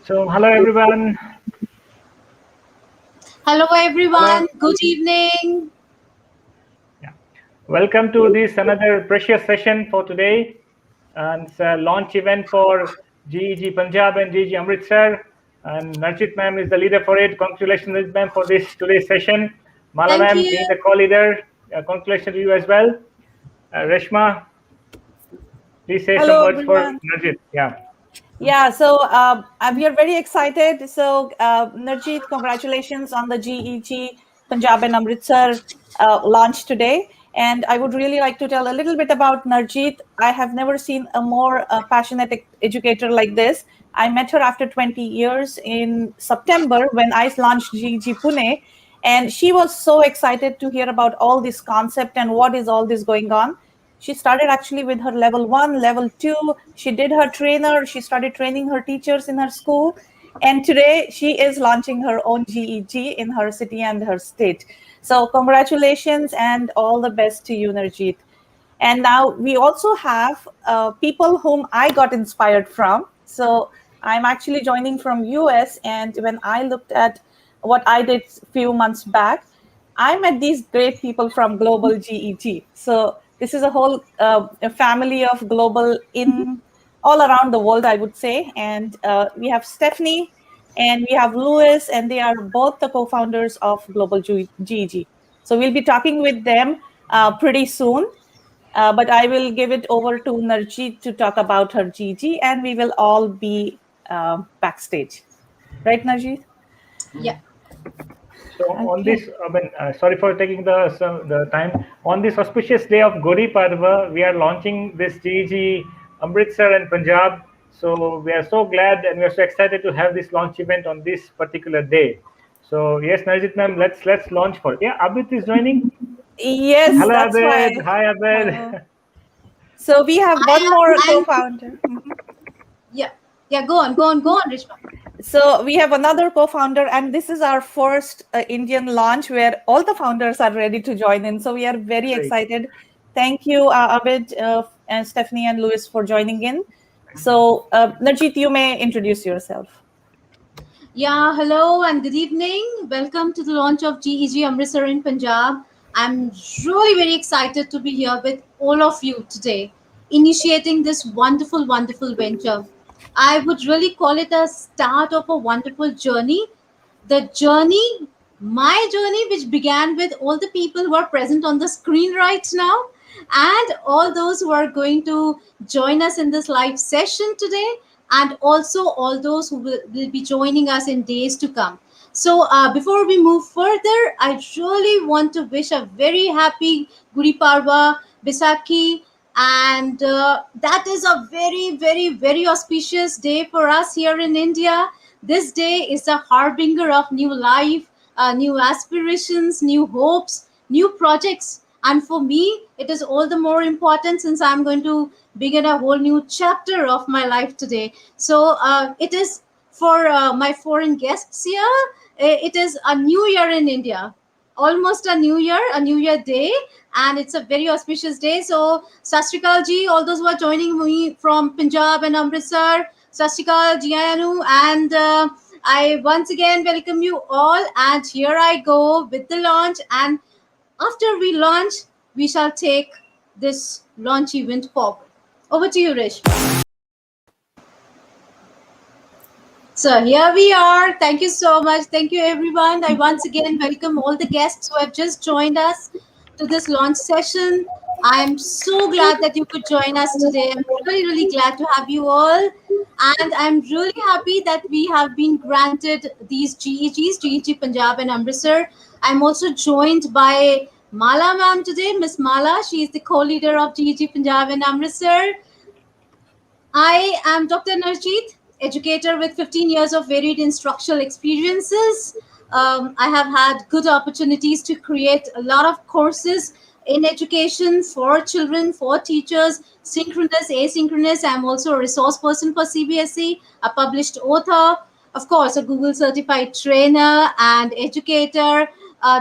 So, hello everyone. Hello, Hello. everyone. Good evening. Yeah. Welcome to this another precious session for today. And it's a launch event for GEG Punjab and GEG Amritsar. And Narjit ma'am is the leader for it. Congratulations, Narjit ma'am, for this today's session. Mala Thank ma'am you. being the co-leader. Congratulations to you as well. Reshma, please say some Hello, words for everyone. Narjit. Yeah. We are very excited. Narjeet, congratulations on the GEG Punjab and Amritsar launch today. And I would really like to tell a little bit about Narjeet. I have never seen a more passionate educator like this. I met her after 20 years in September when I launched GEG Pune. And she was so excited to hear about all this concept and what is all this going on. She started actually with her level one, level two. She did her trainer. She started training her teachers in her school. And today she is launching her own GEG in her city and her state. So, congratulations and all the best to you, Narjeet. And now we also have people whom I got inspired from. So, I'm actually joining from US. And when I looked at what I did a few months back, I met these great people from Global GEG. So this is a whole a family of global in all around the world, I would say. And we have Stephanie and we have Louis, and they are both the co-founders of Global GEG. So we'll be talking with them pretty soon. But I will give it over to Narjeet to talk about her GG, and we will all be backstage. Right, Narjeet? Yeah. So on Okay. this, sorry for taking the time. On this auspicious day of Gudi Padwa, we are launching this GEG Amritsar and Punjab. So we are so glad and we are so excited to have this launch event on this particular day. So yes, Narjit ma'am, let's launch for it. Yeah, Abid is joining. Yes, Hello that's why. Abid. Hi Hello. Abid. So we have one more And co-founder. yeah, yeah, go on, Rishma. So we have another co-founder, and this is our first Indian launch where all the founders are ready to join in. So we are very Great. excited. Thank you, Abid, and Stephanie and Louis for joining in. So Narjeet, you may introduce yourself. Yeah, hello and good evening. Welcome to the launch of GEG Amritsar in Punjab. I'm really very excited to be here with all of you today, initiating this wonderful, wonderful venture. I would really call it a start of a wonderful journey. The journey, my journey, which began with all the people who are present on the screen right now, and all those who are going to join us in this live session today, and also all those who will be joining us in days to come. So, before we move further, I really want to wish a very happy Gudi Parva, Bisakhi, and that is a very, very, very auspicious day for us here in India. This day is a harbinger of new life, new aspirations, new hopes, new projects. And for me, it is all the more important since I'm going to begin a whole new chapter of my life today. So it is for my foreign guests here, it is a new year in India, almost a new year day, and it's a very auspicious day. So Sastrikal ji, all those who are joining me from Punjab and Amritsar, Sastrikal ji Ayanu, and I once again welcome you all. And here I go with the launch. And after we launch, we shall take this launch event forward. Over to you, Rish. So here we are. Thank you so much. Thank you, everyone. I once again welcome all the guests who have just joined us to this launch session. I'm so glad that you could join us today. I'm really, really glad to have you all. And I'm really happy that we have been granted these GEGs, GEG Punjab and Amritsar. I'm also joined by Mala ma'am today, Miss Mala. She is the co-leader of GEG Punjab and Amritsar. I am Dr. Narjeet, educator with 15 years of varied instructional experiences. I have had good opportunities to create a lot of courses in education for children, for teachers, synchronous, asynchronous. I'm also a resource person for CBSE, a published author, of course, a Google certified trainer and educator,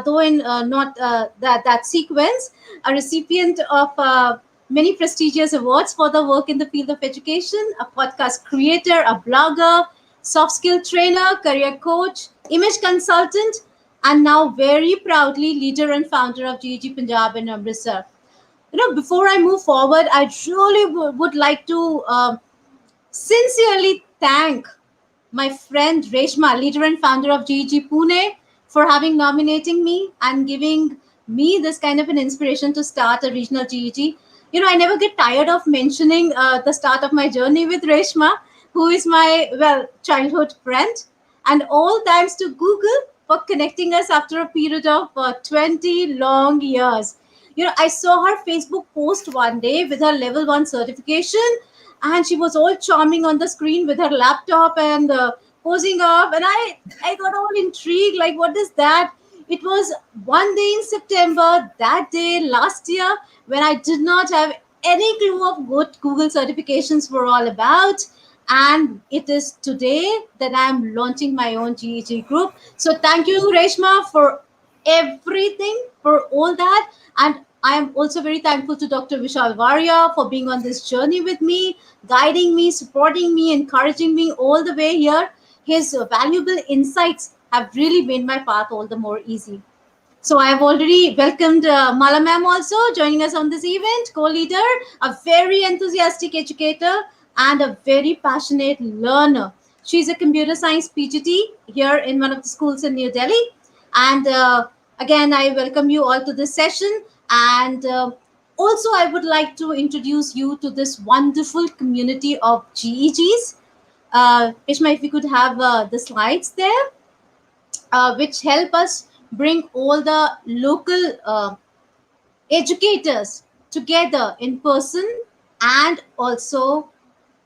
though in not that sequence, a recipient of many prestigious awards for the work in the field of education, a podcast creator, a blogger, soft skill trainer, career coach, image consultant, and now very proudly leader and founder of GEG Punjab in Amritsar. Before I move forward, I really would like to sincerely thank my friend Reshma, leader and founder of GEG Pune, for having nominating me and giving me this kind of an inspiration to start a regional GEG. I never get tired of mentioning the start of my journey with Reshma, who is my, childhood friend. And all thanks to Google for connecting us after a period of 20 long years. I saw her Facebook post one day with her level 1 certification, and she was all charming on the screen with her laptop and posing up, and I got all intrigued, like, what is that? It was one day in September, that day last year, when I did not have any clue of what Google certifications were all about. And it is today that I'm launching my own GEG group. So thank you, Reshma, for everything, for all that. And I am also very thankful to Dr. Vishal Varia for being on this journey with me, guiding me, supporting me, encouraging me all the way here. His valuable insights have really made my path all the more easy. So I have already welcomed Mala ma'am also joining us on this event, co-leader, a very enthusiastic educator and a very passionate learner. She's a computer science PGT here in one of the schools in New Delhi. And again, I welcome you all to this session. And also, I would like to introduce you to this wonderful community of GEGs. Ishma, if we could have the slides there, which help us bring all the local educators together in person and also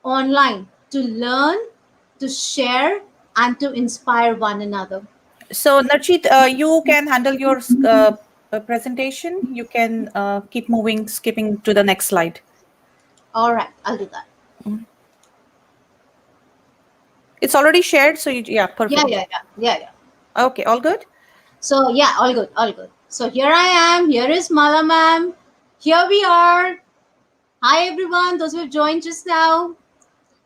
online to learn, to share, and to inspire one another. So, Narjit, you can handle your presentation. You can keep moving, skipping to the next slide. All right, I'll do that. It's already shared, so yeah, perfect. Yeah. Okay, all good? So yeah, all good, all good. So here I am. Here is Mala ma'am. Here we are. Hi everyone, those who have joined just now.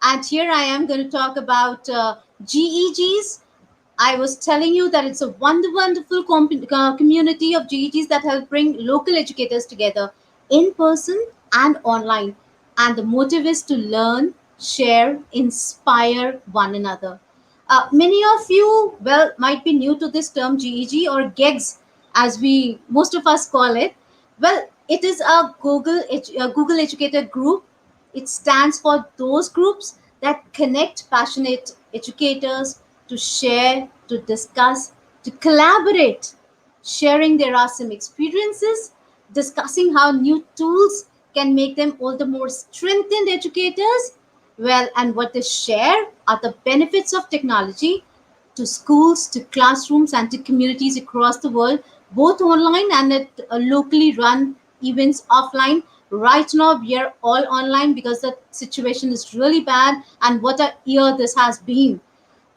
And here I am going to talk about GEGs. I was telling you that it's a wonderful community of GEGs that help bring local educators together in person and online. And the motive is to learn, share, inspire one another. Many of you, might be new to this term GEG or GEGs, as most of us call it. Well, it is a Google Educator group. It stands for those groups that connect passionate educators to share, to discuss, to collaborate, sharing their awesome experiences, discussing how new tools can make them all the more strengthened educators. Well, and what they share are the benefits of technology to schools, to classrooms, and to communities across the world, both online and at locally run events offline. Right now, we are all online because the situation is really bad, and what a year this has been.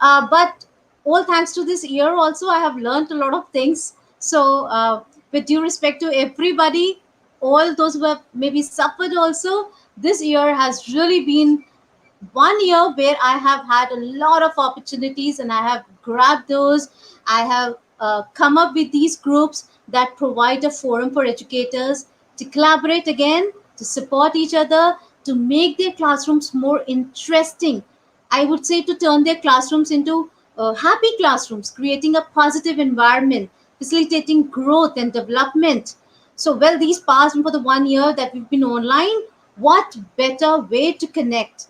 But all thanks to this year, also, I have learned a lot of things. So, with due respect to everybody, all those who have maybe suffered also, this year has really been one year where I have had a lot of opportunities and I have grabbed those. I have come up with these groups that provide a forum for educators to collaborate again, to support each other, to make their classrooms more interesting. I would say to turn their classrooms into happy classrooms, creating a positive environment, facilitating growth and development. So, these past for the one year that we've been online, what better way to connect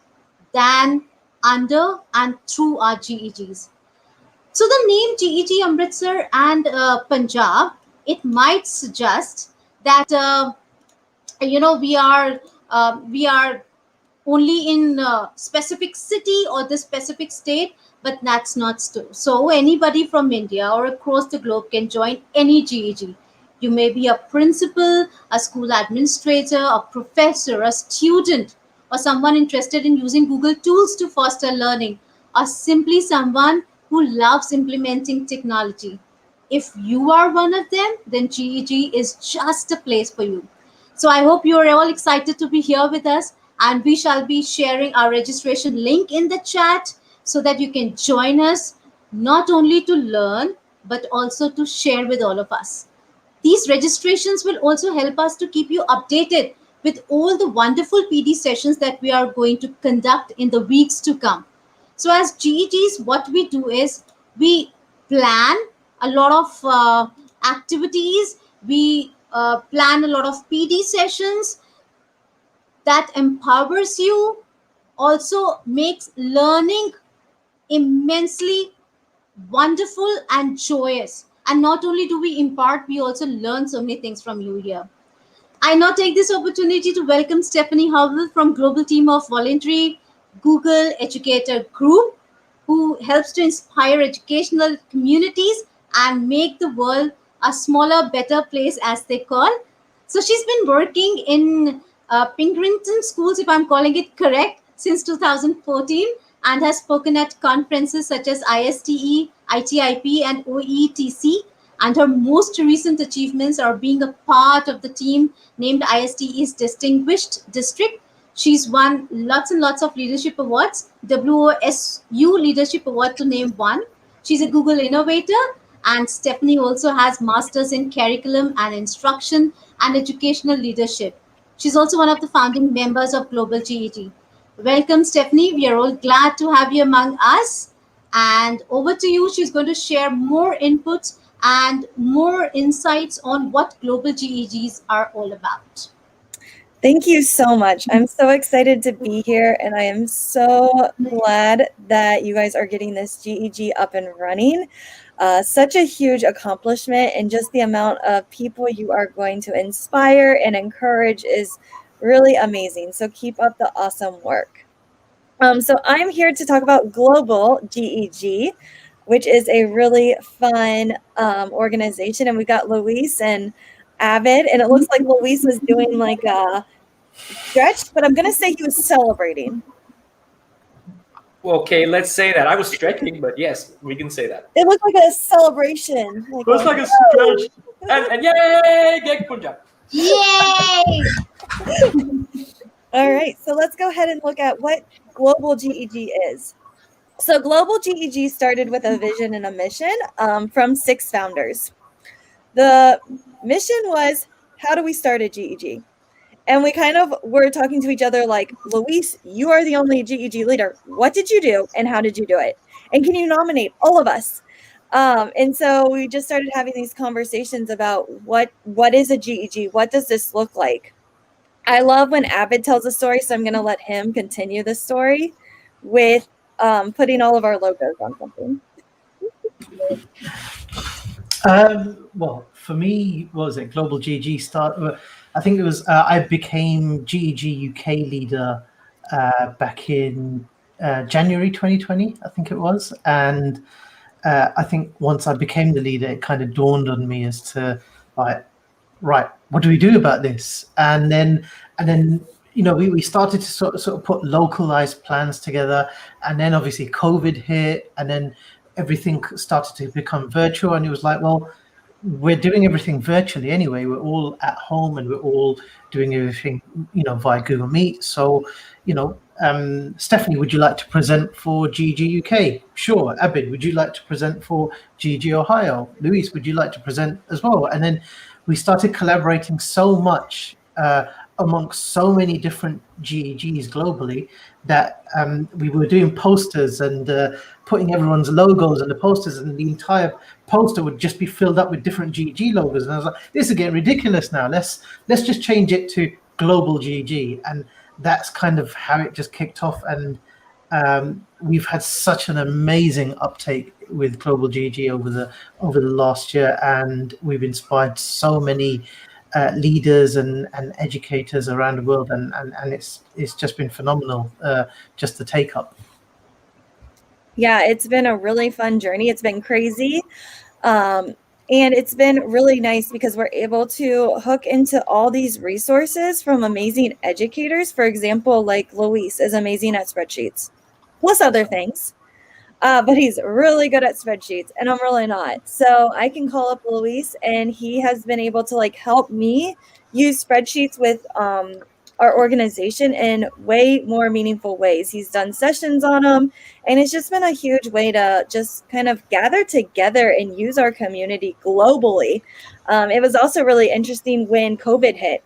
than under and through our GEGs. So the name GEG Amritsar and Punjab, it might suggest that we are only in a specific city or the specific state, but that's not so. So anybody from India or across the globe can join any GEG. You may be a principal, a school administrator, a professor, a student, or someone interested in using Google tools to foster learning, or simply someone who loves implementing technology. If you are one of them, then GEG is just a place for you. So I hope you are all excited to be here with us, and we shall be sharing our registration link in the chat. so that you can join us, not only to learn but also to share with all of us. These registrations will also help us to keep you updated with all the wonderful PD sessions that we are going to conduct in the weeks to come. So, as GEGs, what we do is we plan a lot of activities, we plan a lot of PD sessions that empowers you, also makes learning immensely wonderful and joyous. And not only do we impart, we also learn so many things from you here. I now take this opportunity to welcome Stephanie Howell from Global Team of Voluntary Google Educator Group, who helps to inspire educational communities and make the world a smaller, better place, as they call. So she's been working in Pinkerton schools, if I'm calling it correct, since 2014, and has spoken at conferences such as ISTE, ITIP, and OETC. And her most recent achievements are being a part of the team named ISTE's Distinguished District. She's won lots and lots of leadership awards, WOSU Leadership Award to name one. She's a Google innovator, and Stephanie also has masters in curriculum and instruction and educational leadership. She's also one of the founding members of Global GEG. Welcome, Stephanie. We are all glad to have you among us. And over to you. She's going to share more inputs and more insights on what global GEGs are all about. Thank you so much. I'm so excited to be here, and I am so glad that you guys are getting this GEG up and running. Such a huge accomplishment, and just the amount of people you are going to inspire and encourage is really amazing. So keep up the awesome work. So I'm here to talk about Global GEG, which is a really fun organization. And we got Luis and Avid, and it looks like Luis was doing like a stretch, but I'm going to say he was celebrating. Okay, let's say that. I was stretching, but yes, we can say that. It looked like a celebration. It was like a stretch. And yay, GEG Punjab. Yay! All right, so let's go ahead and look at what Global GEG is. So Global GEG started with a vision and a mission from 6 founders. The mission was, how do we start a GEG? And we kind of were talking to each other like, Luis, you are the only GEG leader. What did you do and how did you do it? And can you nominate all of us? And so we just started having these conversations about what is a GEG? What does this look like? I love when Abid tells a story, so I'm going to let him continue the story with putting all of our logos on something. Well, for me, what was it? Global GEG start. I think it was. I became GEG UK leader back in January 2020. I think it was, and I think once I became the leader, it kind of dawned on me as to like, right, what do we do about this? And then we started to sort of put localized plans together, and then obviously COVID hit, and then everything started to become virtual, and it was like, well, we're doing everything virtually anyway. We're all at home and we're all doing everything, via Google Meet. So, Stephanie, would you like to present for GEG UK? Sure. Abid, would you like to present for GEG Ohio? Luis, would you like to present as well? And then we started collaborating so much amongst so many different GEGs globally that we were doing posters and putting everyone's logos on the posters, and the entire poster would just be filled up with different GEG logos. And I was like, this is getting ridiculous now. Let's just change it to Global GEG. And that's kind of how it just kicked off. And we've had such an amazing uptake with Global GEG over the last year, and we've inspired so many leaders and educators around the world, and it's just been phenomenal, just the take up. Yeah, it's been a really fun journey. It's been crazy. And it's been really nice because we're able to hook into all these resources from amazing educators. For example, like Luis is amazing at spreadsheets, plus other things. But he's really good at spreadsheets, and I'm really not. So I can call up Luis, and he has been able to help me use spreadsheets with our organization in way more meaningful ways. He's done sessions on them, and it's just been a huge way to just kind of gather together and use our community globally. It was also really interesting when COVID hit.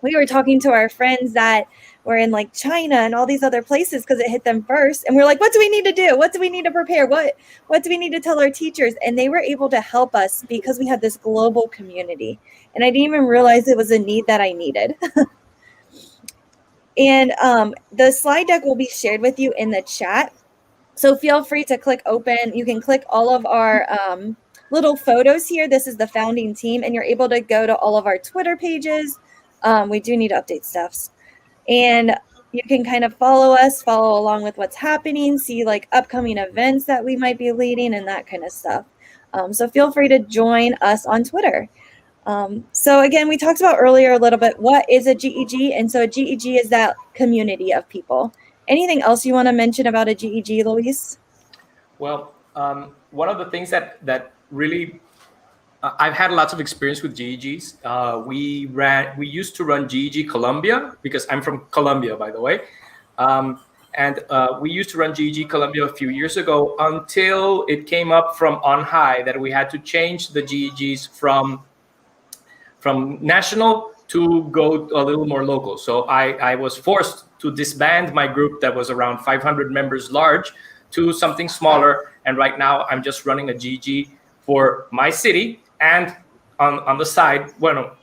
We were talking to our friends that were in like China and all these other places because it hit them first. And we're like, what do we need to do? What do we need to prepare? What do we need to tell our teachers? And they were able to help us because we had this global community. And I didn't even realize it was a need that I needed. And the slide deck will be shared with you in the chat. So feel free to click open. You can click all of our little photos here. This is the founding team, and you're able to go to all of our Twitter pages. We do need to update stuffs. And you can kind of follow us, follow along with what's happening, see like upcoming events that we might be leading and that kind of stuff. So feel free to join us on Twitter. So again, we talked about earlier a little bit, what is a GEG? And so a GEG is that community of people. Anything else you want to mention about a GEG, Luis? Well, one of the things that really I've had lots of experience with GEGs. We used to run GEG Colombia because I'm from Colombia, by the way. And we used to run GEG Colombia a few years ago until it came up from on high that we had to change the GEGs from national to go a little more local. So I was forced to disband my group that was around 500 members large to something smaller. And right now I'm just running a GEG for my city. And on the side, well,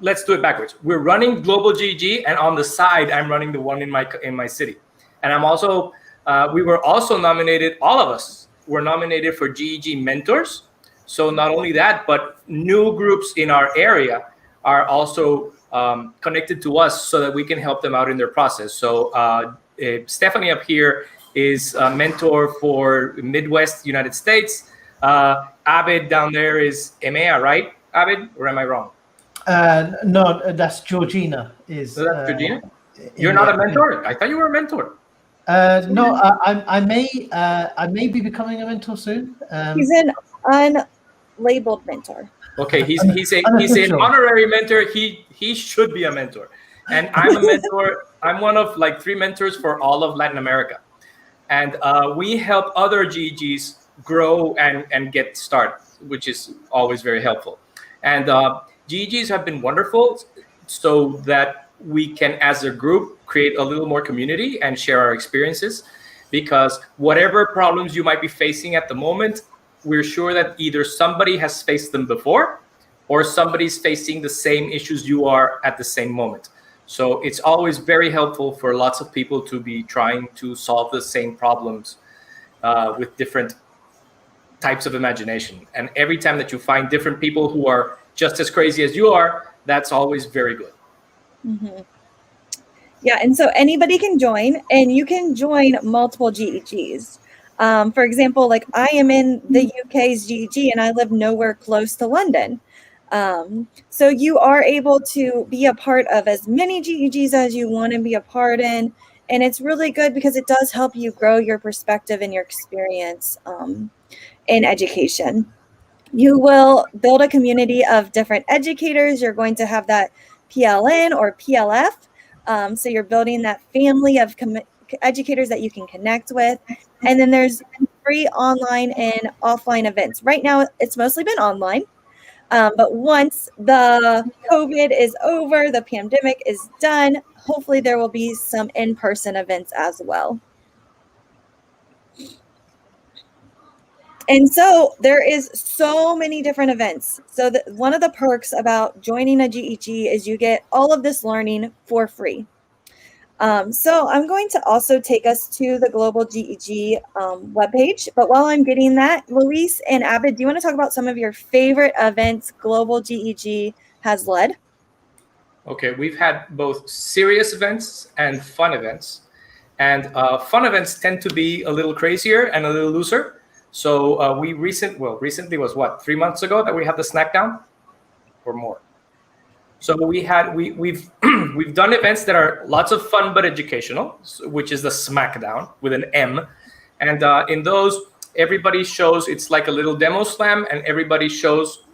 let's do it backwards. We're running Global GEG, and on the side, I'm running the one in my city. And I'm also, we were also nominated, all of us were nominated for GEG mentors. So not only that, but new groups in our area are also connected to us so that we can help them out in their process. So Stephanie up here is a mentor for Midwest United States. Abid down there is EMEA, right, Abid? Or am I wrong? No, that's Georgina. So that's Georgina? You're not a mentor? I thought you were a mentor. No, I may be becoming a mentor soon. He's an unlabeled mentor. Okay, he's an honorary mentor. He should be a mentor. And I'm a mentor. I'm one of like 3 mentors for all of Latin America. And we help other GEGs grow and get started, which is always very helpful. And GEGs have been wonderful so that we can, as a group, create a little more community and share our experiences, because whatever problems you might be facing at the moment, we're sure that either somebody has faced them before or somebody's facing the same issues you are at the same moment. So it's always very helpful for lots of people to be trying to solve the same problems with different types of imagination. And every time that you find different people who are just as crazy as you are, that's always very good. Mm-hmm. Yeah, and so anybody can join, and you can join multiple GEGs. For example, like I am in the UK's GEG, and I live nowhere close to London. So you are able to be a part of as many GEGs as you want to be a part in. And it's really good because it does help you grow your perspective and your experience in education. You will build a community of different educators. You're going to have that PLN or PLF. So you're building that family of educators that you can connect with. And then there's free online and offline events. Right now, it's mostly been online. But once the COVID is over, the pandemic is done, hopefully there will be some in-person events as well. And so there is so many different events. So one of the perks about joining a GEG is you get all of this learning for free. So I'm going to also take us to the Global GEG webpage. But while I'm getting that, Luis and Abid, do you want to talk about some of your favorite events Global GEG has led? Okay, we've had both serious events and fun events. And fun events tend to be a little crazier and a little looser. So recently was what, 3 months ago that we had the snack down or more. So we've we've done events that are lots of fun but educational, which is the Smackdown with an M. And in those, everybody shows, it's like a little demo slam, and everybody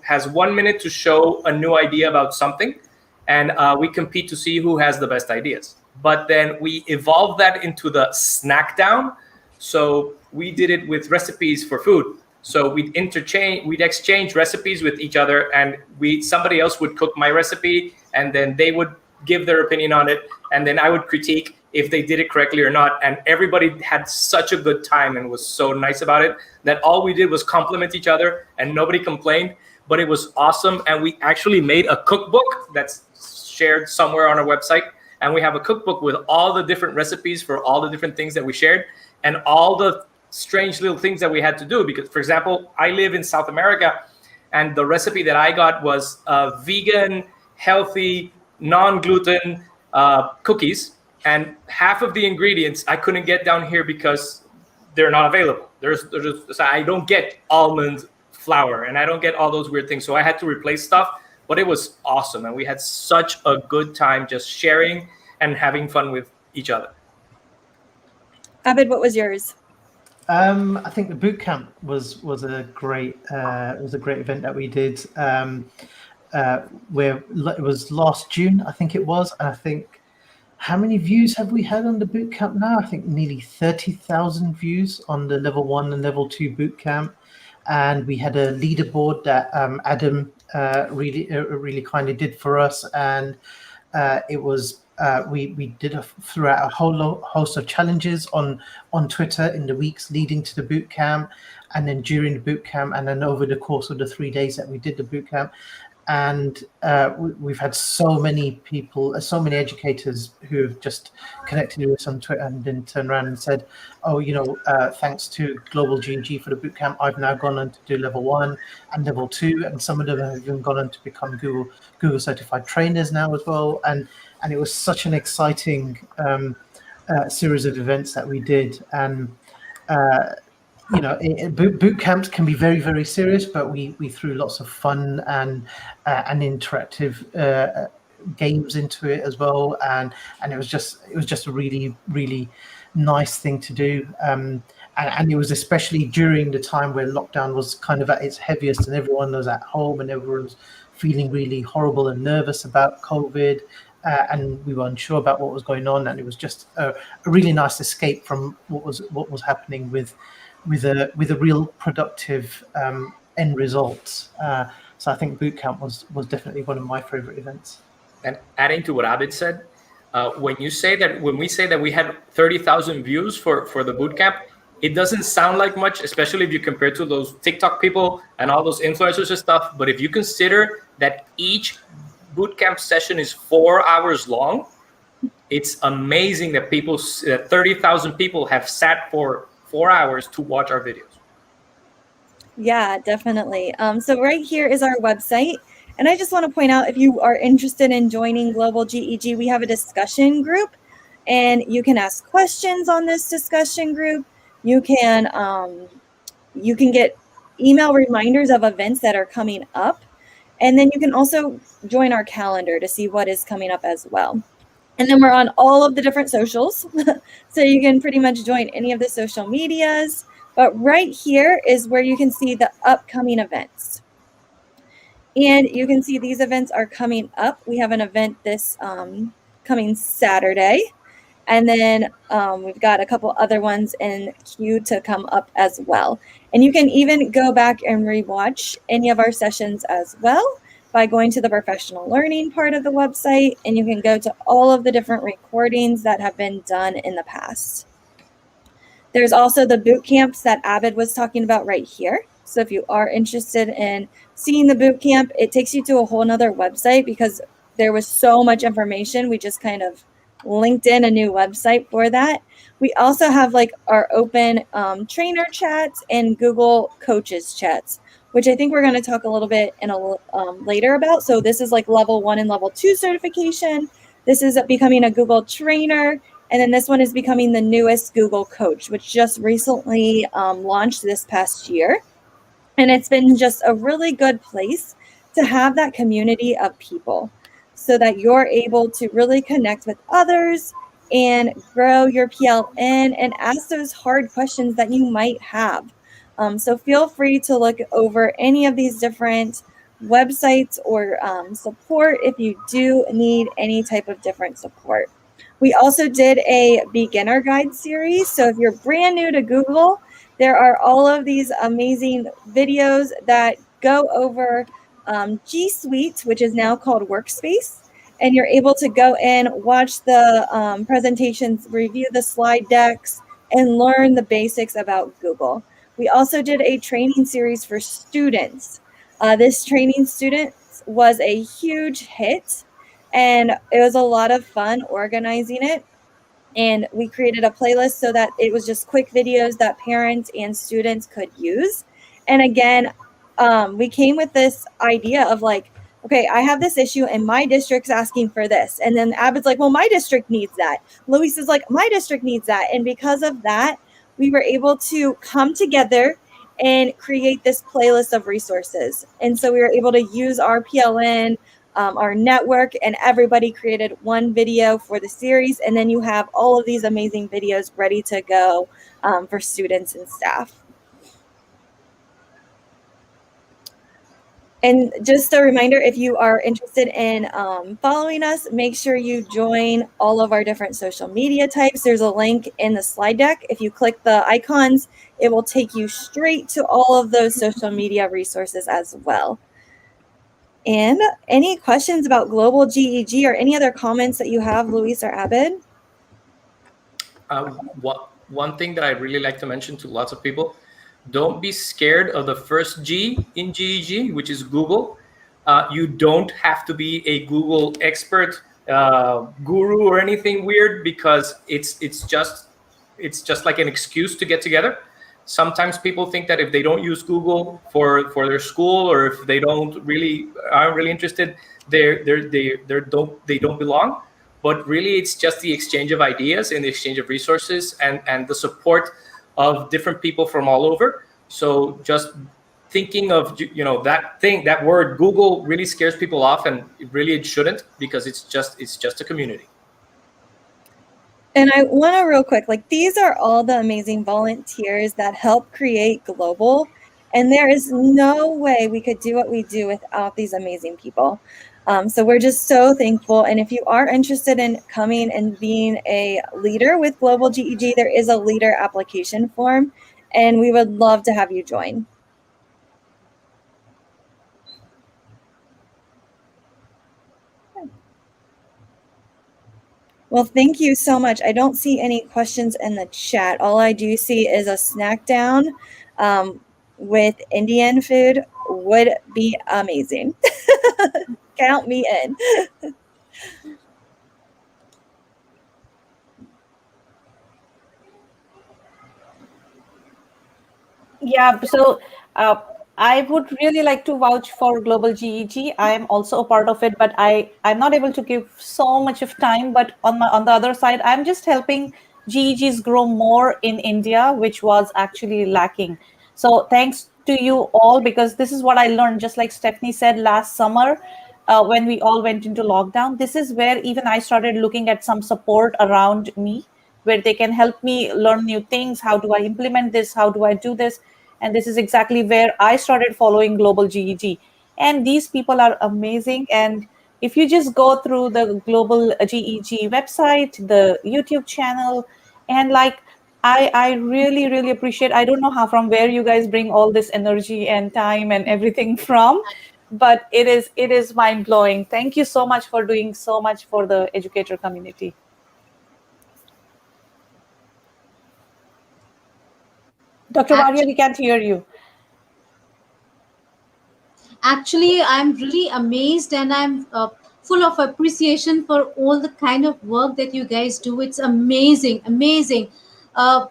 has 1 minute to show a new idea about something. and we compete to see who has the best ideas. But then we evolved that into the snack down. So we did it with recipes for food. So we'd exchange recipes with each other, and somebody else would cook my recipe, and then they would give their opinion on it, and then I would critique if they did it correctly or not. And everybody had such a good time and was so nice about it that all we did was compliment each other, and nobody complained. But it was awesome, and we actually made a cookbook that's shared somewhere on our website, and we have a cookbook with all the different recipes for all the different things that we shared, and all the strange little things that we had to do. Because, for example, I live in South America, and the recipe that I got was vegan, healthy, non-gluten cookies, and half of the ingredients I couldn't get down here because they're not available. I don't get almond flour, and I don't get all those weird things, so I had to replace stuff. But it was awesome, and we had such a good time just sharing and having fun with each other. Abid, what was yours? I think the boot camp was a great event that we did. Where it was last June, I think it was. And I think, how many views have we had on the boot camp now? I think nearly 30,000 views on the level 1 and level 2 boot camp. And we had a leaderboard that Adam really kindly did for us, and it was we did throughout a whole host of challenges on Twitter in the weeks leading to the boot camp, and then during the boot camp, and then over the course of the 3 days that we did the boot camp. And we've had so many people, so many educators who have just connected with us on Twitter and then turned around and said, oh, thanks to Global GEG for the bootcamp, I've now gone on to do level 1 and level 2. And some of them have even gone on to become Google certified trainers now as well. And it was such an exciting series of events that we did. And boot camps can be very, very serious, but we threw lots of fun and interactive games into it as well, and it was just a really, really nice thing to do. And it was especially during the time where lockdown was kind of at its heaviest, and everyone was at home and everyone was feeling really horrible and nervous about COVID. And we were unsure about what was going on, and it was just a really nice escape from what was happening with a real productive end result. So I think boot camp was definitely one of my favorite events. And adding to what Abid said, when we say that we had 30,000 views for the boot camp, it doesn't sound like much, especially if you compare to those TikTok people and all those influencers and stuff. But if you consider that each boot camp session is 4 hours long, it's amazing that 30,000 people have sat for 4 hours to watch our videos. Yeah, definitely. So right here is our website. And I just want to point out, if you are interested in joining Global GEG, we have a discussion group, and you can ask questions on this discussion group. You can get email reminders of events that are coming up. And then you can also join our calendar to see what is coming up as well. And then we're on all of the different socials. So you can pretty much join any of the social medias. But right here is where you can see the upcoming events. And you can see these events are coming up. We have an event this coming Saturday. And then we've got a couple other ones in queue to come up as well. And you can even go back and rewatch any of our sessions as well by going to the professional learning part of the website, and you can go to all of the different recordings that have been done in the past. There's also the boot camps that Abid was talking about right here. So if you are interested in seeing the boot camp, it takes you to a whole nother website because there was so much information. We just kind of linked in a new website for that. We also have like our open trainer chats and Google coaches chats, which I think we're going to talk a little bit later about. So this is like level 1 and level 2 certification. This is becoming a Google trainer. And then this one is becoming the newest Google coach, which just recently launched this past year. And it's been just a really good place to have that community of people so that you're able to really connect with others and grow your PLN and ask those hard questions that you might have. So feel free to look over any of these different websites or support if you do need any type of different support. We also did a beginner guide series. So if you're brand new to Google, there are all of these amazing videos that go over G Suite, which is now called Workspace. And you're able to go in, watch the presentations, review the slide decks, and learn the basics about Google. We also did a training series for students. This training students was a huge hit, and it was a lot of fun organizing it. And we created a playlist so that it was just quick videos that parents and students could use. And again, we came with this idea of like, okay, I have this issue and my district's asking for this. And then Abbott's like, well, my district needs that. Luis is like, my district needs that. And because of that, we were able to come together and create this playlist of resources. And so we were able to use our PLN, our network, and everybody created one video for the series. And then you have all of these amazing videos ready to go for students and staff. And just a reminder, if you are interested in following us, make sure you join all of our different social media types. There's a link in the slide deck. If you click the icons, it will take you straight to all of those social media resources as well. And any questions about Global GEG or any other comments that you have, Luis or Abid? One thing that I really like to mention to lots of people, don't be scared of the first G in GEG, which is Google. You don't have to be a Google expert, guru, or anything weird, because it's just like an excuse to get together. Sometimes people think that if they don't use Google for their school, or if they aren't really interested, they don't belong. But really, it's just the exchange of ideas and the exchange of resources and the support of different people from all over. So just thinking of that word Google really scares people off, and it shouldn't, because it's just a community. And I want to real quick, like, these are all the amazing volunteers that help create Global. And there is no way we could do what we do without these amazing people. So we're just so thankful. And if you are interested in coming and being a leader with Global GEG, there is a leader application form, and we would love to have you join. Well, thank you so much. I don't see any questions in the chat. All I do see is a snack down with Indian food would be amazing. Count me in. Yeah, so I would really like to vouch for Global GEG. I am also a part of it, but I'm not able to give so much of time. But on the other side, I'm just helping GEGs grow more in India, which was actually lacking. So thanks to you all, because this is what I learned. Just like Stephanie said last summer, when we all went into lockdown, this is where even I started looking at some support around me, where they can help me learn new things. How do I implement this? How do I do this? And this is exactly where I started following Global GEG. And these people are amazing. And if you just go through the Global GEG website, the YouTube channel, and like, I really, really appreciate, I don't know from where you guys bring all this energy and time and everything from, but it is mind blowing. Thank you so much for doing so much for the educator community. Dr. Varia, we can't hear you. Actually, I'm really amazed, and I'm full of appreciation for all the kind of work that you guys do. It's amazing, amazing. Uh,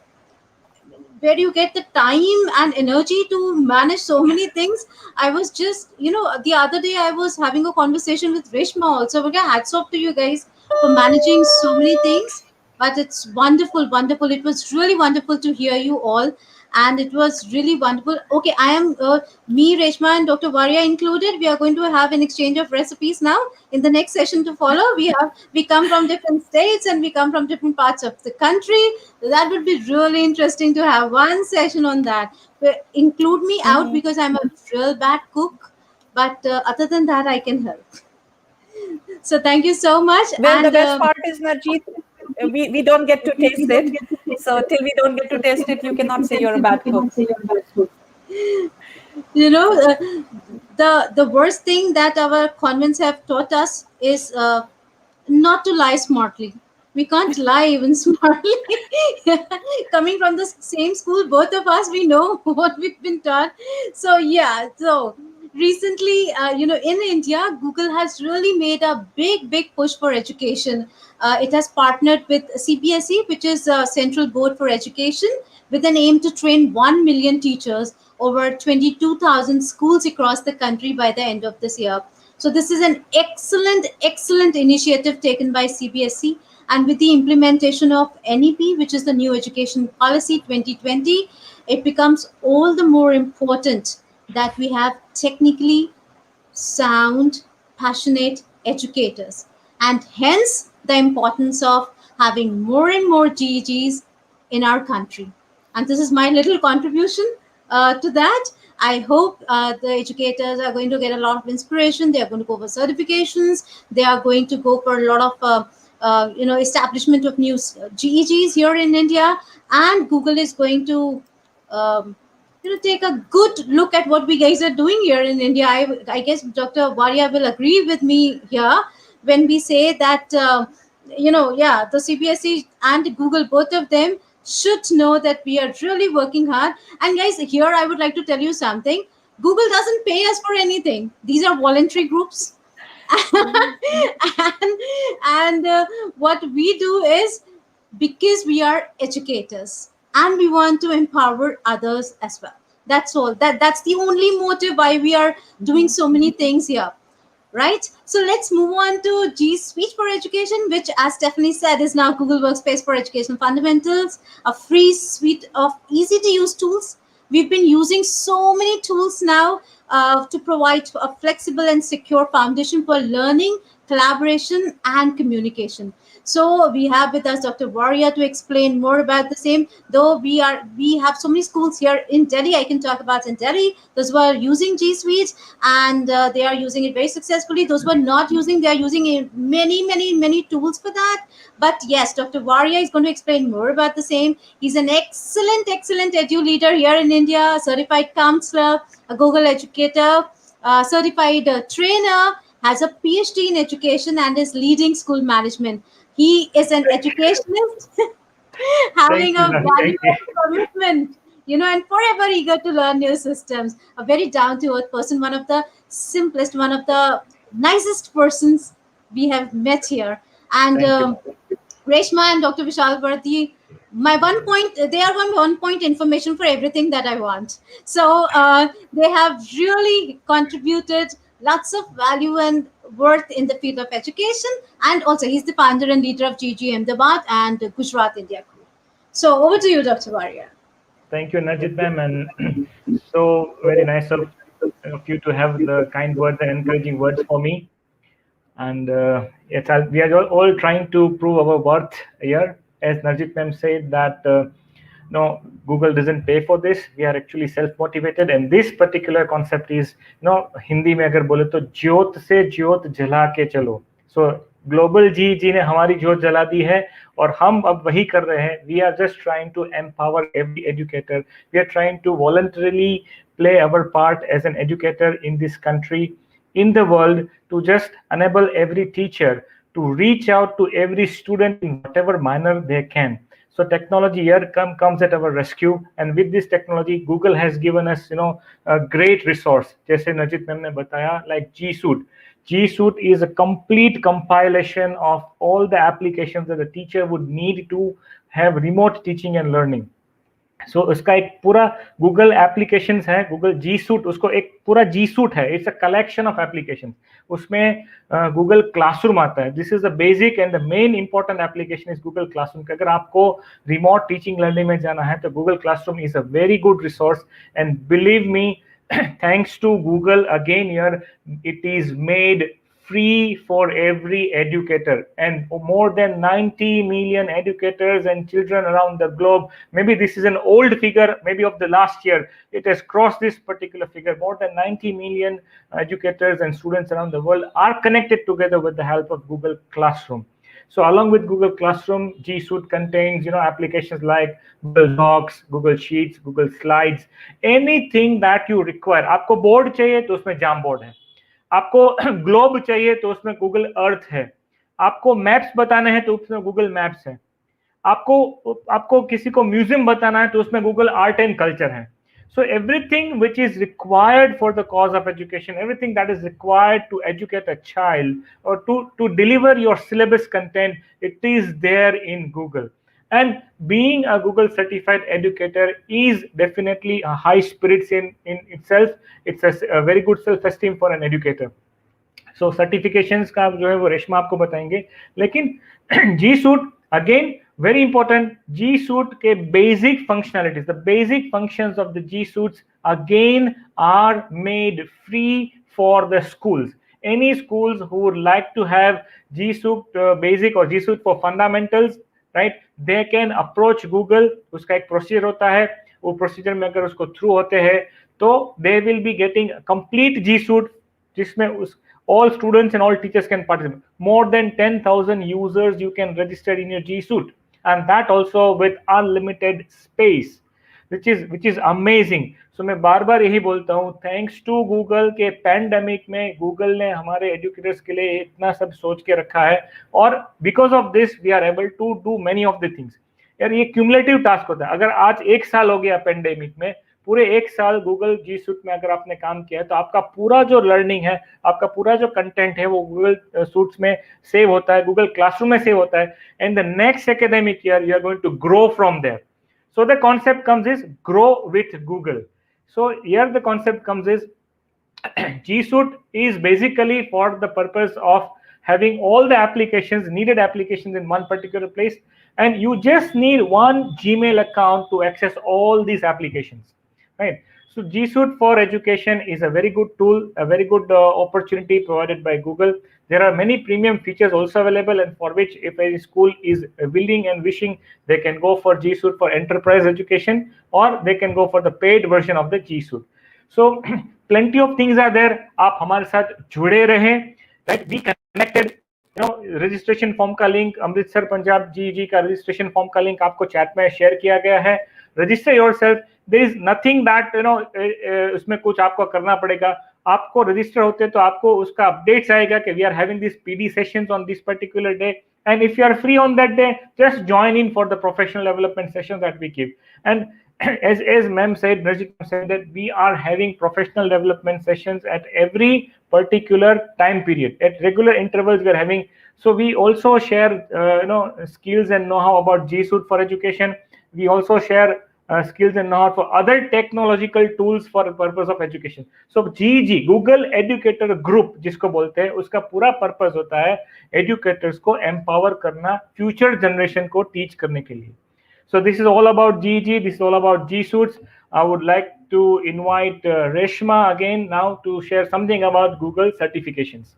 where do you get the time and energy to manage so many things? I was just, the other day I was having a conversation with Rishma also. Okay, hats off to you guys for managing so many things. But it's wonderful, wonderful. It was really wonderful to hear you all, and it was really wonderful. Okay, I am me, Reshma, and Dr. Varia included. We are going to have an exchange of recipes now in the next session to follow. We come from different states, and we come from different parts of the country. That would be really interesting to have one session on that. But include me out, because I'm a real bad cook. but other than that, I can help. So thank you so much. Well, And the best part is, Narjeet, we don't get to taste it. So till we don't get to taste it, you cannot say you're a bad cook. you know, the worst thing that our convents have taught us is not to lie smartly. We can't lie even smartly. Coming from the same school, both of us, we know what we've been taught. So yeah, so recently, in India, Google has really made a big push for education. It has partnered with CBSE, which is Central Board for Education, with an aim to train 1 million teachers over 22,000 schools across the country by the end of this year. So this is an excellent initiative taken by CBSE, and with the implementation of NEP, which is the New Education Policy 2020, it becomes all the more important that we have technically sound, passionate educators, and hence the importance of having more and more GEGs in our country. And this is my little contribution to that. I hope the educators are going to get a lot of inspiration. They are going to go for certifications. They are going to go for a lot of establishment of new GEGs here in India, and Google is going to um, take a good look at what we guys are doing here in India. I guess Dr. Varia will agree with me here when we say that the CBSE and Google, both of them should know that we are really working hard. And guys, here I would like to tell you something. Google doesn't pay us for anything. These are voluntary groups. and what we do is, because we are educators and we want to empower others as well. That's all. That's the only motive why we are doing so many things here, right? So let's move on to G Suite for Education, which, as Stephanie said, is now Google Workspace for Education Fundamentals, a free suite of easy to use tools. We've been using so many tools now to provide a flexible and secure foundation for learning, collaboration, and communication. So we have with us Dr. Varia to explain more about the same. Though we have so many schools here in Delhi, I can talk about in Delhi, those who are using G Suite, and they are using it very successfully. Those who are not using, they are using many tools for that. But yes, Dr. Varia is going to explain more about the same. He's an excellent edu leader here in India, a certified counselor, a Google educator, a certified trainer, has a PhD in education, and is leading school management. He is an educationist having a value of commitment, and forever eager to learn new systems. A very down to earth person, one of the simplest, one of the nicest persons we have met here. And Reshma and Dr. Vishal Bharti, they are one point information for everything that I want. So they have really contributed lots of value and worth in the field of education. And also, he's the founder and leader of GG Ahmedabad and Gujarat India Group. So over to you, Dr. Varia. Thank you, Narjit ma'am, and so very nice of you to have the kind words and encouraging words for me. And we are all trying to prove our worth here. As Narjit ma'am said that no, Google doesn't pay for this. We are actually self-motivated, and this particular concept is, Hindi में अगर बोले तो ज्योत से ज्योत जला के चलो. So global GEG ने हमारी ज्योत जला दी है, और हम अब वही कर रहे हैं. We are just trying to empower every educator. We are trying to voluntarily play our part as an educator in this country, in the world, to just enable every teacher to reach out to every student in whatever manner they can. So technology here comes at our rescue, and with this technology, Google has given us, a great resource. जैसे नजित ma'am ने बताया, like G Suite. G Suite is a complete compilation of all the applications that the teacher would need to have remote teaching and learning. So उसका एक पूरा Google applications है, Google G Suite, उसको एक पूरा G Suite है. It's a collection of applications. उसमें Google Classroom आता है. This is the basic and the main important application is Google Classroom. अगर आपको remote teaching learning में जाना है तो Google Classroom is a very good resource, and believe me, thanks to Google, again here, it is made free for every educator, and more than 90 million educators and children around the globe. Maybe this is an old figure, maybe of the last year, it has crossed this particular figure. More than 90 million educators and students around the world are connected together with the help of Google Classroom. So along with Google Classroom, G Suite contains applications like Google Docs, Google Sheets, Google Slides, anything that you require. आपको board चाहिए तो उसमें जाम board है, आपको globe चाहिए तो उसमें Google Earth है, आपको मैप्स बताने हैं तो उसमें गूगल मैप्स है, आपको किसी को म्यूजियम बताना है तो उसमें गूगल आर्ट एंड कल्चर है. So everything which is required for the cause of education, everything that is required to educate a child or to deliver your syllabus content, it is there in Google. And being a Google certified educator is definitely a high spirits in itself. It's a very good self-esteem for an educator. So certifications का जो है वो रेशमा आपको बताएंगे, लेकिन G Suite again very important. G Suite के basic functionalities, the basic functions of the G Suites again are made free for the schools. Any schools who would like to have G Suite basic or G Suite for fundamentals, right, they can approach Google. उसका एक procedure होता है, वो procedure में अगर उसको through होते हैं तो they will be getting a complete G Suite जिसमें all students and all teachers can participate. More than 10,000 users you can register in your G Suite, and that also with unlimited space, which is amazing. So मैं बार बार यही बोलता हूँ, thanks to Google के pandemic में Google ने हमारे educators के लिए इतना सब सोच के रखा है, और because of this we are able to do many of the things. यार ये cumulative task होता है. अगर आज एक साल हो गया pandemic में, पूरे एक साल गूगल जी सूट में अगर आपने काम किया है तो आपका पूरा जो लर्निंग है, आपका पूरा जो कंटेंट है वो गूगल सूट्स में सेव होता है, गूगल क्लासरूम में सेव होता है, and the next academic year you are going to grow from there. So the concept comes is grow with Google. So here the concept comes is G Suite is basically for the purpose of having all the applications, needed applications in one particular place, and you just need one Gmail account to access all these applications. Right. So G Suite for Education is a very good tool, a very good opportunity provided by Google. There are many premium features also available, and for which if a school is willing and wishing, they can go for G Suite for Enterprise Education, or they can go for the paid version of the G Suite. So plenty of things are there. आप हमारे साथ जुड़े रहें, right? Be connected. Registration form का link, Amritsar Punjab GEG का registration form का link आपको chat में शेयर किया गया है. Register yourself. There is nothing that उसमें कुछ आपको करना पड़ेगा. आपको रजिस्टर होते तो आपको उसका अपडेट्स आएगा कि we are having this PD sessions on this particular day, and if you are free on that day, just join in for the professional development sessions that we give. And as ma'am said, Narjit said that we are having professional development sessions at every particular time period, at regular intervals we are having. So we also share skills and know-how about G Suite for Education. We also share skills and know-how for other technological tools for the purpose of education. So GEG, Google Educator Group जिसको बोलते हैं, उसका पूरा purpose होता है educators को empower करना, future generation को teach करने के लिए. So this is all about GEG. This is all about G Suites. I would like to invite Reshma again now to share something about Google certifications.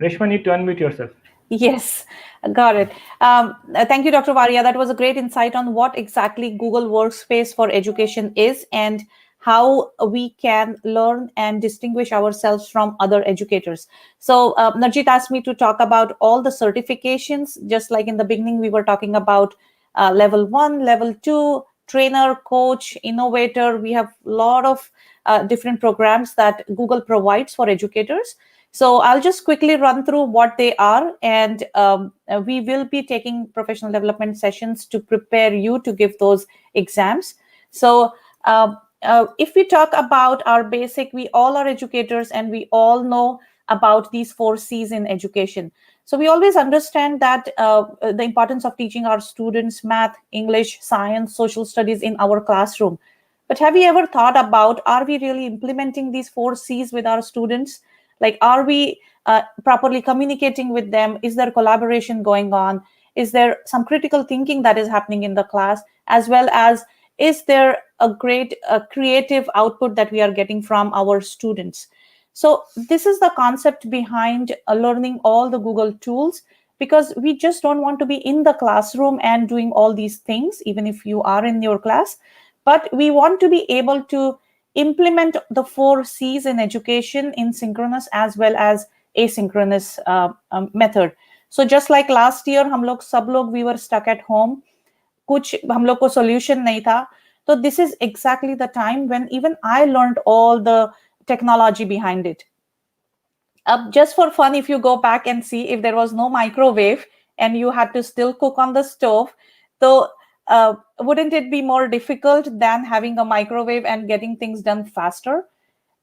Reshma, need to unmute yourself. Yes, got it. Thank you, Dr. Varia. That was a great insight on what exactly Google Workspace for Education is and how we can learn and distinguish ourselves from other educators. So Narjit asked me to talk about all the certifications. Just like in the beginning, we were talking about level 1, level 2, trainer, coach, innovator. We have a lot of different programs that Google provides for educators. So I'll just quickly run through what they are, and we will be taking professional development sessions to prepare you to give those exams. So if we talk about our basic, we all are educators and we all know about these 4 C's in education. So we always understand that the importance of teaching our students math, English, science, social studies in our classroom. But have you ever thought about, are we really implementing these 4 C's with our students? Like, are we properly communicating with them? Is there collaboration going on? Is there some critical thinking that is happening in the class? As well as, is there a great creative output that we are getting from our students? So this is the concept behind learning all the Google tools, because we just don't want to be in the classroom and doing all these things, even if you are in your class, but we want to be able to implement the 4 C's in education in synchronous as well as asynchronous method. So just like last year, we were stuck at home, कुछ हम लोग को solution नहीं था. So this is exactly the time when even I learned all the technology behind it. Just for fun, if you go back and see, if there was no microwave and you had to still cook on the stove, so wouldn't it be more difficult than having a microwave and getting things done faster?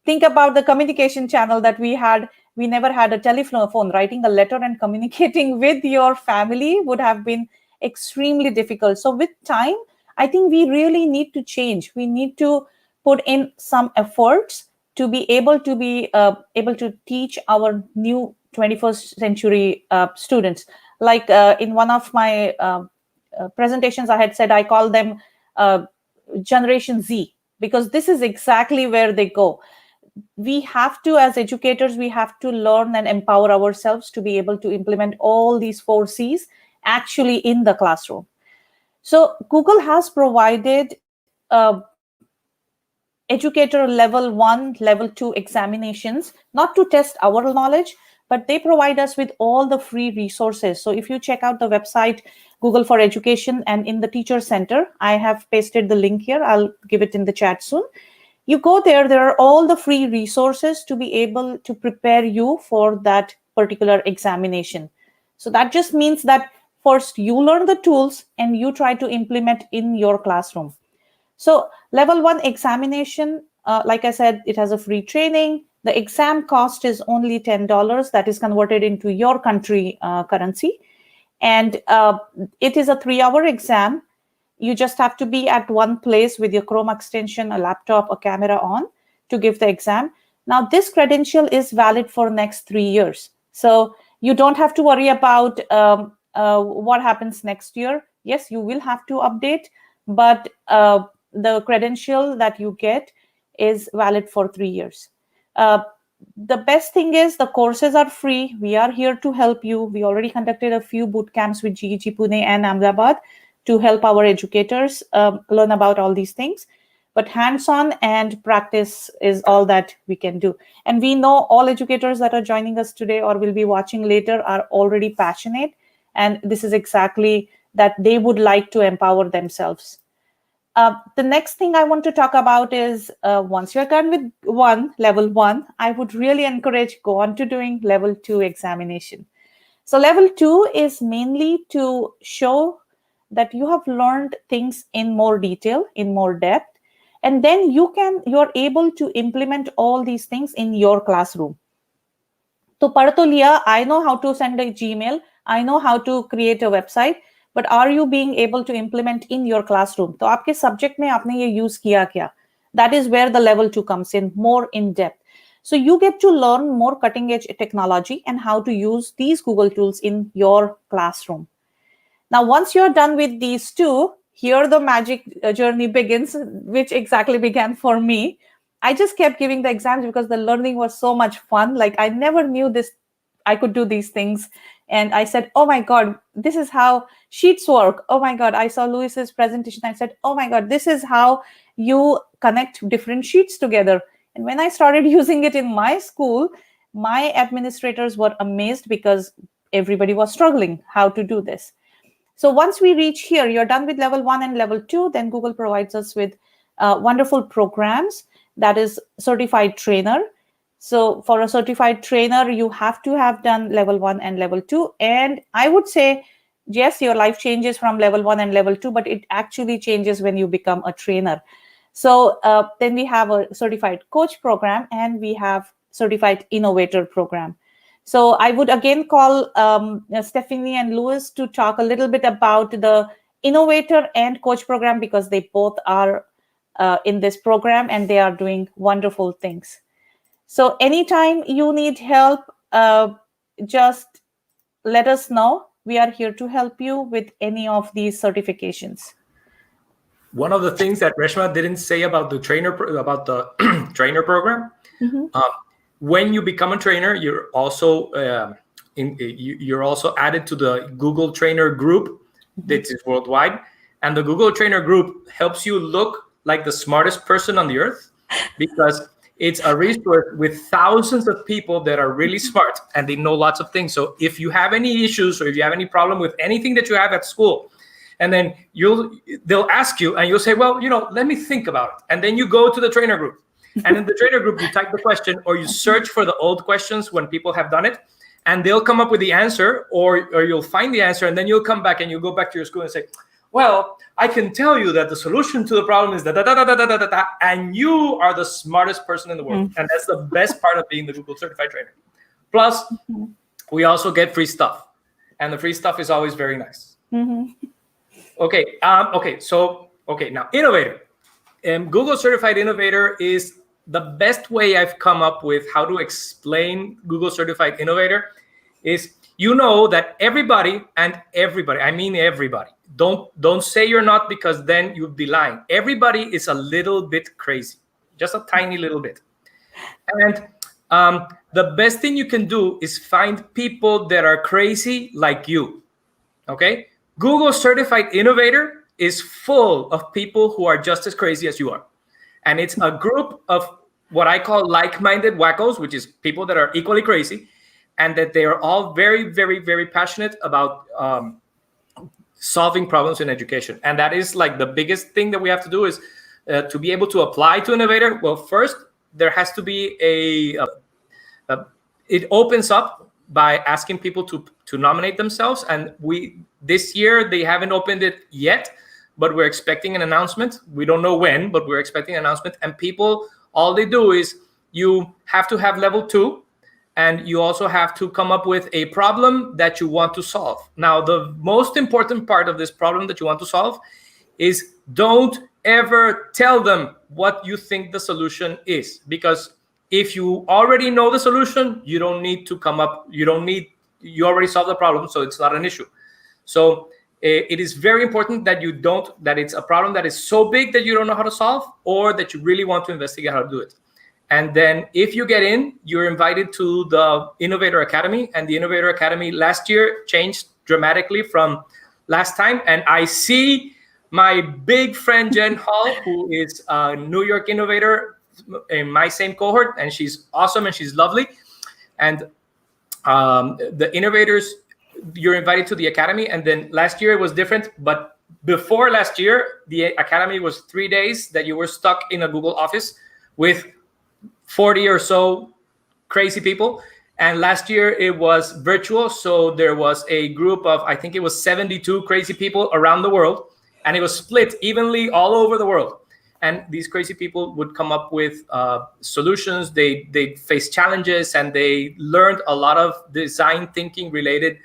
Think about the communication channel that we had. We never had a telephone. Writing a letter and communicating with your family would have been extremely difficult. So with time, I think we really need to change. We need to put in some efforts to be able to teach our new 21st century students. Like in one of my presentations, I had said I call them Generation Z, because this is exactly where they go. We have to, as educators, we have to learn and empower ourselves to be able to implement all these 4 C's actually in the classroom. So Google has provided educator level 1, level 2 examinations, not to test our knowledge, but they provide us with all the free resources. So if you check out the website, Google for Education, and in the Teacher Center, I have pasted the link here. I'll give it in the chat soon. You go there, there are all the free resources to be able to prepare you for that particular examination. So that just means that first you learn the tools and you try to implement in your classroom. So level 1 examination, like I said, it has a free training. The exam cost is only $10. That is converted into your country currency. And it is a 3-hour exam. You just have to be at one place with your Chrome extension, a laptop, a camera on to give the exam. Now, this credential is valid for next 3 years. So you don't have to worry about what happens next year. Yes, you will have to update, but the credential that you get is valid for 3 years. The best thing is the courses are free. We are here to help you. We already conducted a few boot camps with GEG Pune and Ahmedabad to help our educators learn about all these things. But hands-on and practice is all that we can do. And we know all educators that are joining us today or will be watching later are already passionate. And this is exactly that they would like to empower themselves. The next thing I want to talk about is once you're done with level 1, I would really encourage go on to doing level 2 examination. So level 2 is mainly to show that you have learned things in more detail, in more depth, and then you're able to implement all these things in your classroom. So पढ़ तो लिया, I know how to send a Gmail, I know how to create a website, but are you being able to implement in your classroom? तो आपके subject में आपने ये use किया क्या? That is where the level 2 comes in, more in depth. So you get to learn more cutting edge technology and how to use these Google tools in your classroom. Now, once you're done with these two, here the magic journey begins, which exactly began for me. I just kept giving the exams because the learning was so much fun. Like I never knew this, I could do these things. And I said, oh my God, this is how sheets work. Oh my God, I saw Louis's presentation. I said, oh my God, this is how you connect different sheets together. And when I started using it in my school, my administrators were amazed because everybody was struggling how to do this. So once we reach here, you're done with level 1 and level 2, then Google provides us with wonderful programs, that is certified trainer. So for a certified trainer, you have to have done level 1 and level 2. And I would say, yes, your life changes from level 1 and level 2, but it actually changes when you become a trainer. So then we have a certified coach program and we have certified innovator program. So I would again call Stephanie and Louis to talk a little bit about the innovator and coach program because they both are in this program and they are doing wonderful things. So anytime you need help, just let us know. We are here to help you with any of these certifications. one of the things that Reshma didn't say about the trainer program. When you become a trainer, you're also you're also added to the Google Trainer group that is worldwide, and the Google Trainer group helps you look like the smartest person on the earth, because it's a resource with thousands of people that are really smart and they know lots of things. So if you have any issues or if you have any problem with anything that you have at school, and then they'll ask you and you'll say, well, let me think about it. And then you go to the trainer group, and in the trainer group, you type the question or you search for the old questions when people have done it, and they'll come up with the answer, or you'll find the answer, and then you'll come back and you'll go back to your school and say, well, I can tell you that the solution to the problem is da, and you are the smartest person in the world. And that's the best part of being the Google certified trainer. Plus, we also get free stuff, and the free stuff is always very nice. Okay. Now Innovator. Google Certified Innovator is the best way I've come up with how to explain Google Certified Innovator is, that everybody, I mean everybody, don't say you're not, because then you'd be lying. Everybody is a little bit crazy, just a tiny little bit. And the best thing you can do is find people that are crazy like you. Okay? Google Certified Innovator is full of people who are just as crazy as you are. And it's a group of what I call like-minded wackos, which is people that are equally crazy, and that they are all very, very, very passionate about solving problems in education. And that is like the biggest thing that we have to do is to be able to apply to Innovator. Well, first, there has to be it opens up by asking people to nominate themselves. And this year, they haven't opened it yet, but we're expecting an announcement. We don't know when, but we're expecting an announcement. And people, all they do is you have to have level 2, and you also have to come up with a problem that you want to solve. Now, the most important part of this problem that you want to solve is don't ever tell them what you think the solution is, because if you already know the solution, you don't need to come up, you already solved the problem, so it's not an issue. So it is very important that that it's a problem that is so big that you don't know how to solve, or that you really want to investigate how to do it. And then if you get in, you're invited to the Innovator Academy. And the Innovator Academy last year changed dramatically from last time. And I see my big friend Jen Hall, who is a New York innovator in my same cohort, and she's awesome and she's lovely. And the innovators, you're invited to the academy. And then last year it was different, but before last year, the academy was 3 days that you were stuck in a Google office with 40 or so crazy people. And last year it was virtual. So there was a group of, I think it was 72 crazy people around the world, and it was split evenly all over the world. And these crazy people would come up with solutions. They faced challenges, and they learned a lot of design thinking related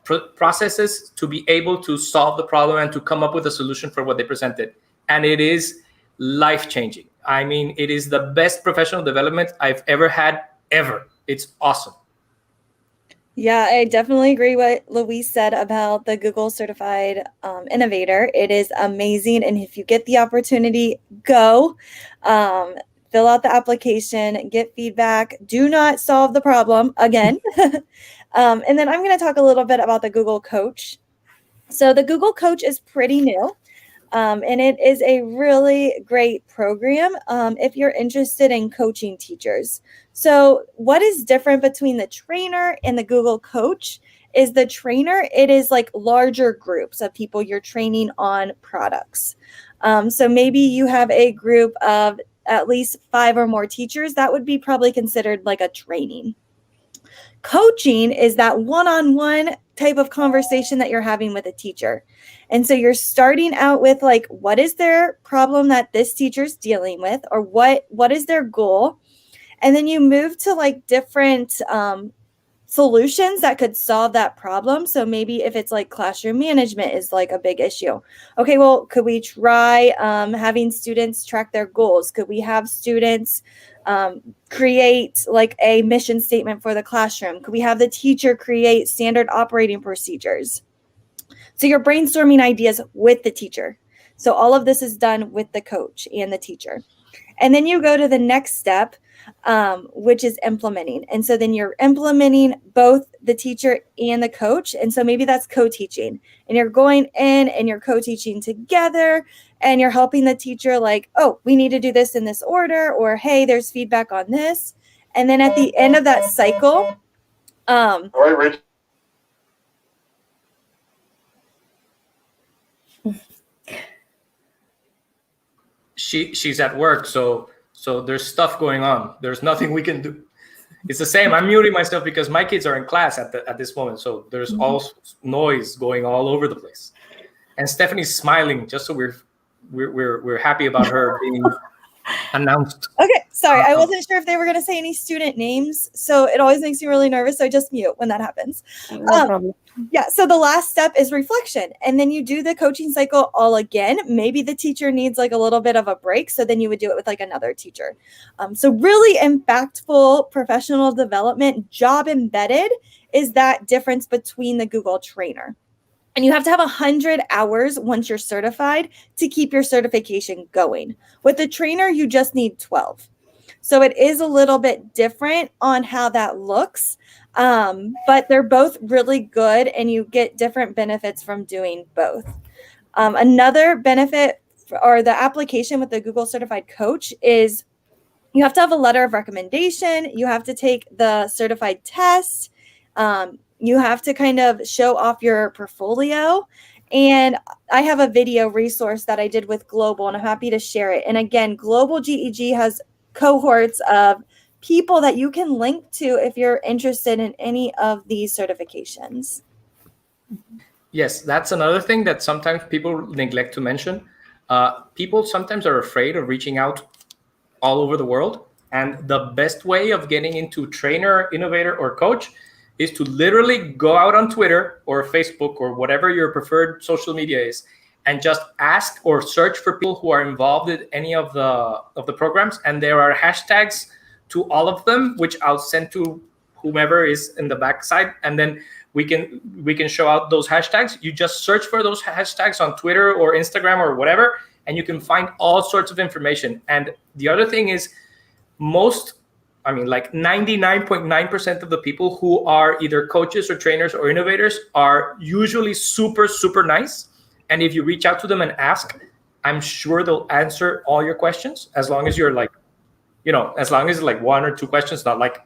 processes to be able to solve the problem and to come up with a solution for what they presented. And it is life-changing. I mean, it is the best professional development I've ever had, ever. It's awesome. Yeah, I definitely agree what Luis said about the Google Certified Innovator. It is amazing. And if you get the opportunity, go. Fill out the application, get feedback. Do not solve the problem again. And then I'm going to talk a little bit about the Google Coach. So the Google Coach is pretty new. And it is a really great program if you're interested in coaching teachers. So what is different between the trainer and the Google Coach is the trainer, it is like larger groups of people you're training on products. So maybe you have a group of at least 5 or more teachers. That would be probably considered like a training. Coaching is that one-on-one type of conversation that you're having with a teacher. And so you're starting out with like, what is their problem that this teacher's dealing with, or what is their goal? And then you move to like different solutions that could solve that problem. So maybe if it's like classroom management is like a big issue. Okay, well, could we try having students track their goals? Could we have students create like a mission statement for the classroom? Could we have the teacher create standard operating procedures? So you're brainstorming ideas with the teacher. So all of this is done with the coach and the teacher. And then you go to the next step, which is implementing. And so then you're implementing both the teacher and the coach. And so maybe that's co-teaching. And you're going in and you're co-teaching together, and you're helping the teacher like, oh, we need to do this in this order, or hey, there's feedback on this. And then at the end of that cycle, She's at work, so there's stuff going on. There's nothing we can do. It's the same. I'm muting myself because my kids are in class at this moment, so there's all noise going all over the place. And Stephanie's smiling just so we're happy about her being announced. Okay, sorry, I wasn't sure if they were going to say any student names, so it always makes me really nervous. So I just mute when that happens. No problem. Yeah, so the last step is reflection, and then you do the coaching cycle all again. Maybe the teacher needs like a little bit of a break, so then you would do it with like another teacher. So really impactful professional development, job embedded, is that difference between the Google trainer. And you have to have 100 hours once you're certified to keep your certification going. With the trainer, you just need 12. So it is a little bit different on how that looks, but they're both really good, and you get different benefits from doing both. Another benefit or the application with the Google Certified Coach is you have to have a letter of recommendation. You have to take the certified test. You have to kind of show off your portfolio. And I have a video resource that I did with Global, and I'm happy to share it. And again, Global GEG has cohorts of people that you can link to if you're interested in any of these certifications. Yes, that's another thing that sometimes people neglect to mention. People sometimes are afraid of reaching out all over the world. And the best way of getting into trainer, innovator, or coach is to literally go out on Twitter or Facebook or whatever your preferred social media is, and just ask or search for people who are involved in any of the programs. And there are hashtags to all of them, which I'll send to whomever is in the backside. And then we can show out those hashtags. You just search for those hashtags on Twitter or Instagram or whatever, and you can find all sorts of information. And the other thing is like 99.9% of the people who are either coaches or trainers or innovators are usually super, super nice. And if you reach out to them and ask, I'm sure they'll answer all your questions, as long as you're like, as long as it's like one or two questions, not like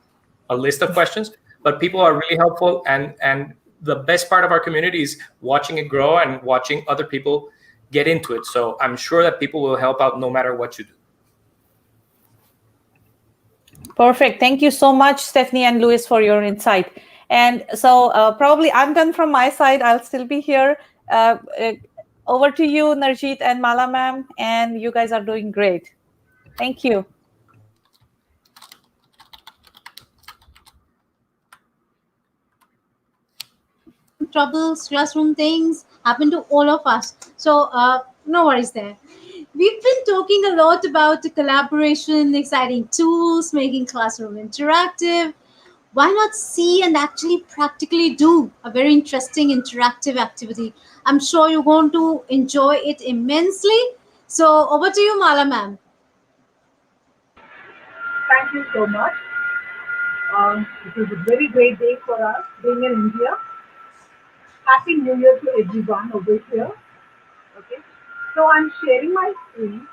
a list of questions. But people are really helpful. And the best part of our community is watching it grow and watching other people get into it. So I'm sure that people will help out no matter what you do. Perfect. Thank you so much, Stephanie and Louis, for your insight. And so probably I'm done from my side. I'll still be here. Over to you, Narjeet and Mala ma'am. And you guys are doing great. Thank you. Troubles, classroom things happen to all of us. So no worries there. We've been talking a lot about the collaboration, exciting tools, making classroom interactive. Why not see and actually practically do a very interesting interactive activity? I'm sure you're going to enjoy it immensely. So over to you, Mala ma'am. Thank you so much. It is a very great day for us being in India. Happy New Year to everyone over here. Okay, so I'm sharing my screen.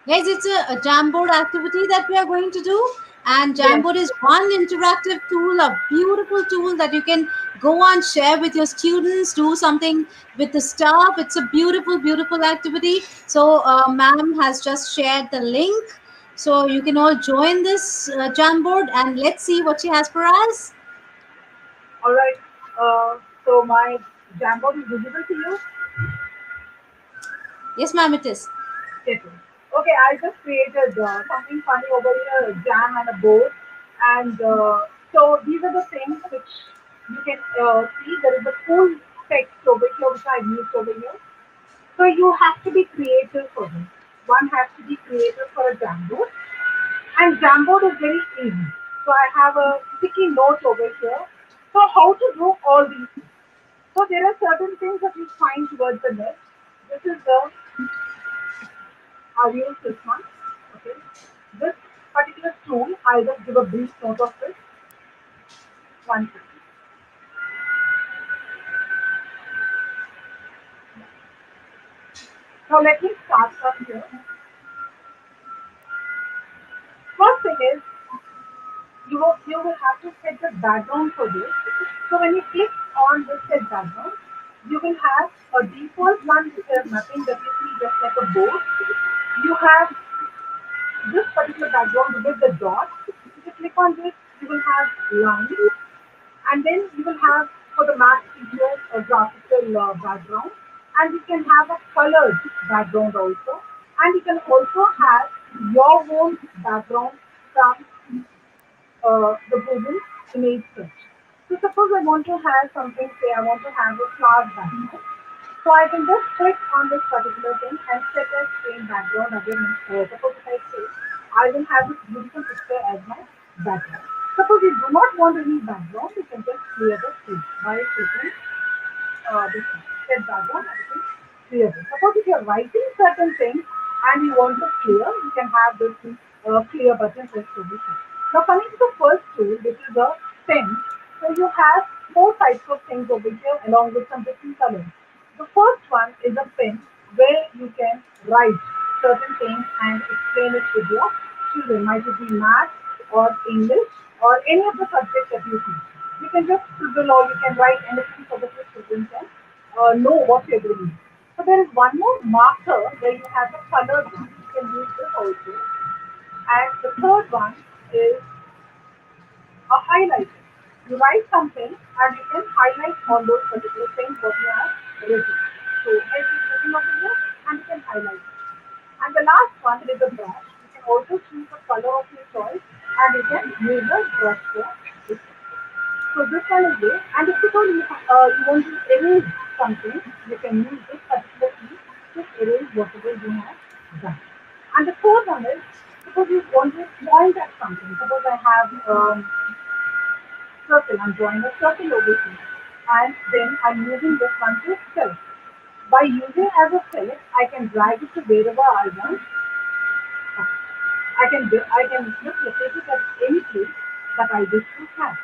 Guys, it's a Jamboard activity that we are going to do. And Jamboard is one interactive tool, a beautiful tool that you can go and share with your students, do something with the staff. It's a beautiful, beautiful activity. So ma'am has just shared the link. So you can all join this Jamboard, and let's see what she has for us. All right. So my Jamboard is visible to you? Yes, ma'am, it is. Yes. Okay, I just created something funny over here, a jam and a board. And so these are the things which you can see. There is a full text over here, which I've used over here. So you have to be creative for this. One has to be creative for a Jamboard. And Jamboard is very easy. So I have a sticky note over here. So how to do all these? So there are certain things that you find towards the left. This is the I'll use this one. Okay. This particular tool, I'll just give a brief note of this. One second. Now let me start from here. First thing is you will have to set the background for this. So when you click on the set background, you will have a default one which has nothing that you see just like a board. You have this particular background with the dot. If you click on this, you will have lines, and then you will have for the math features a graphical background, and you can have a colored background also, and you can also have your own background from the Google image search. So suppose I want to have something, say I want to have a flower background. So I can just click on this particular thing and set a same background again. Suppose if I say I will have this beautiful picture as my background. Suppose you do not want any background, you can just clear the screen by clicking this set background and you can clear it. Suppose if you are writing certain things and you want to clear, you can have this clear button pressed over here. Now coming to the first tool, which is the pen. So you have four types of things over here along with some different colors. The first one is a pen where you can write certain things and explain it with your children. Might it be math or English or any of the subjects that you teach. You can just scribble or you can write anything so that your children can know what you're doing. So there is one more marker where you have the colored one. You can use this also. And the third one is a highlighter. You write something and you can highlight all those particular things what you have written. So I keep looking over here and you can highlight it. And the last one is a brush. You can also choose the color of your choice and you can use the brush for this. So this one is there. And if you want to erase something, you can use this particular key to erase whatever you have done. And the fourth one is, suppose you want to point at something. Suppose I have circle. I'm drawing a circle over here. And then I'm using this one to select. By using as a select, I can drag it to wherever I want. I can just locate it at any place that I wish to have.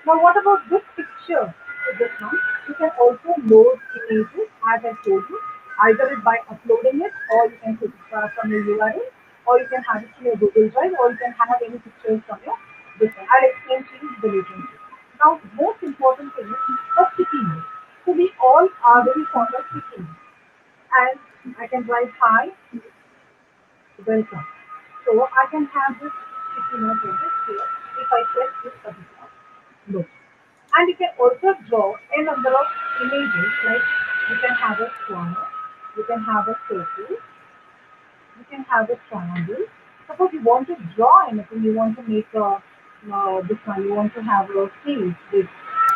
Now what about this picture? This one, you can also load images as I told you, either by uploading it or you can put it from your URL or you can have it from your Google Drive or you can have any pictures from your this one. I'll explain to you the relationship. Now most important thing is a sticky note. So we all are very fond of sticky notes. And I can write hi, welcome. So I can have this sticky note over here if I press this particular note. And you can also draw a number of images like you can have a square, you can have a circle, you can have a triangle. Suppose you want to draw anything, you want to make a this one, you want to have a face with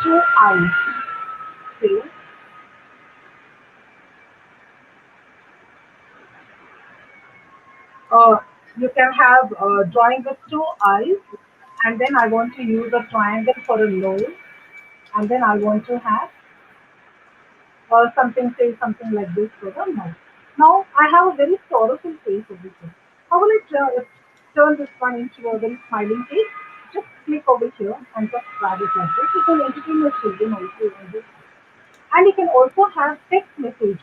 two eyes, say, uh, you can have drawing with two eyes, and then I want to use a triangle for a nose, and then I want to have something, say something like this for the mouth. Now I have a very sorrowful face over here. How will I turn this one into a very smiling face? Just click over here and just drag it like this. You can entertain your children also in this. And you can also have text messages.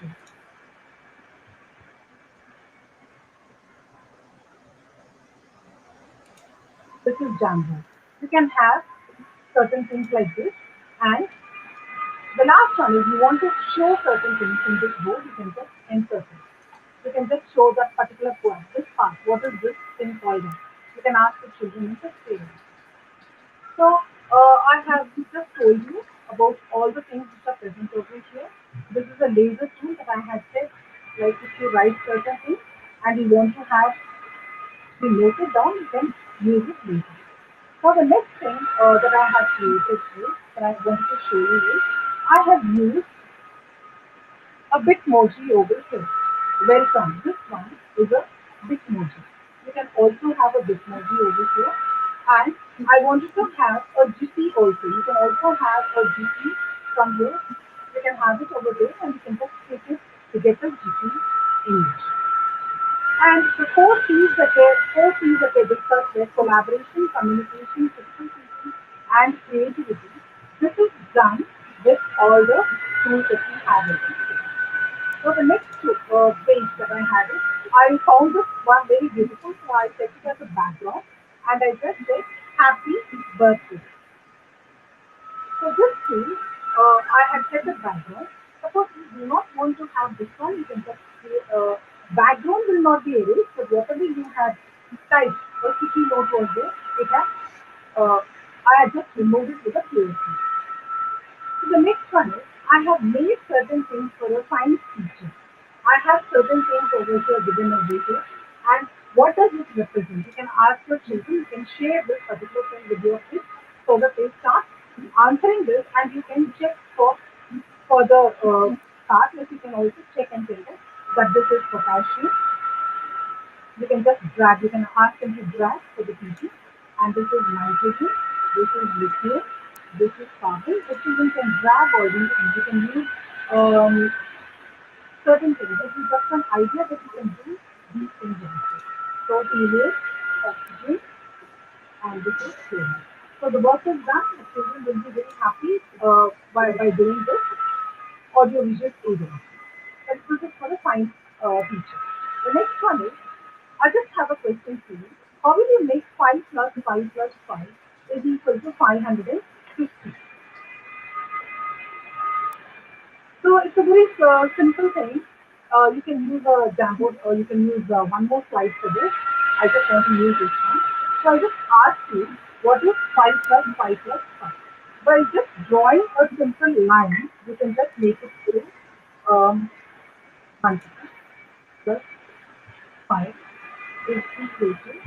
This is Jambo. You can have certain things like this. And the last one is you want to show certain things in this board, you can just insert it. You can just show that particular point, this part. What is this thing called? You can ask the children to say it. So I have just told you about all the things which are present over here. This is a laser tool that I had said, like if you write certain things and you want to have to note it down, you can use it later. Now the next thing that I have created is, that I want to show you is, I have used a Bitmoji over here. Welcome. This one is a Bitmoji. You can also have a Bitmoji over here. And I wanted to have a GC also. You can also have a GC from here. You can have it over there and you can just take it to get the GP image. And the four P's that they discussed were collaboration, communication, critical thinking, and creativity. This is done with all the tools that we have in it. So the next page that I had is, I found this one very beautiful, so I set it as a background and I just said happy birthday. So this tool, I have set a background. Suppose you do not want to have this one, you can just create background will not be erased, but whatever you had typed or sticky note was there, it has, I have just removed it with a clear. So the next one is, I have made certain things for a science teacher. I have certain things over here given over here. And what does it represent? You can ask your children, you can share this particular thing with your kids so that they start answering this and you can check for the start, like you can also check and tell them that this is potassium. You can just drag, you can ask them to drag for the teaching. And this is nitrogen, this is lithium, this is carbon. The children can drag all these things. You can use certain things. This is just an idea that you can do these things also. So helium, oxygen, and this is chlorine. So the work is done. The children will be very happy by doing this audio-visual aid. And this is for the science teacher. The next one is, I just have a question for you. How will you make 5 plus 5 plus 5 is equal to 550? So it's a very simple thing. You can use a Jamboard or you can use one more slide for this. I just want to use this one. So I just ask you, what is 5 plus 5 plus 5? By just drawing a simple line, you can just make it through 1 plus 5 is equal to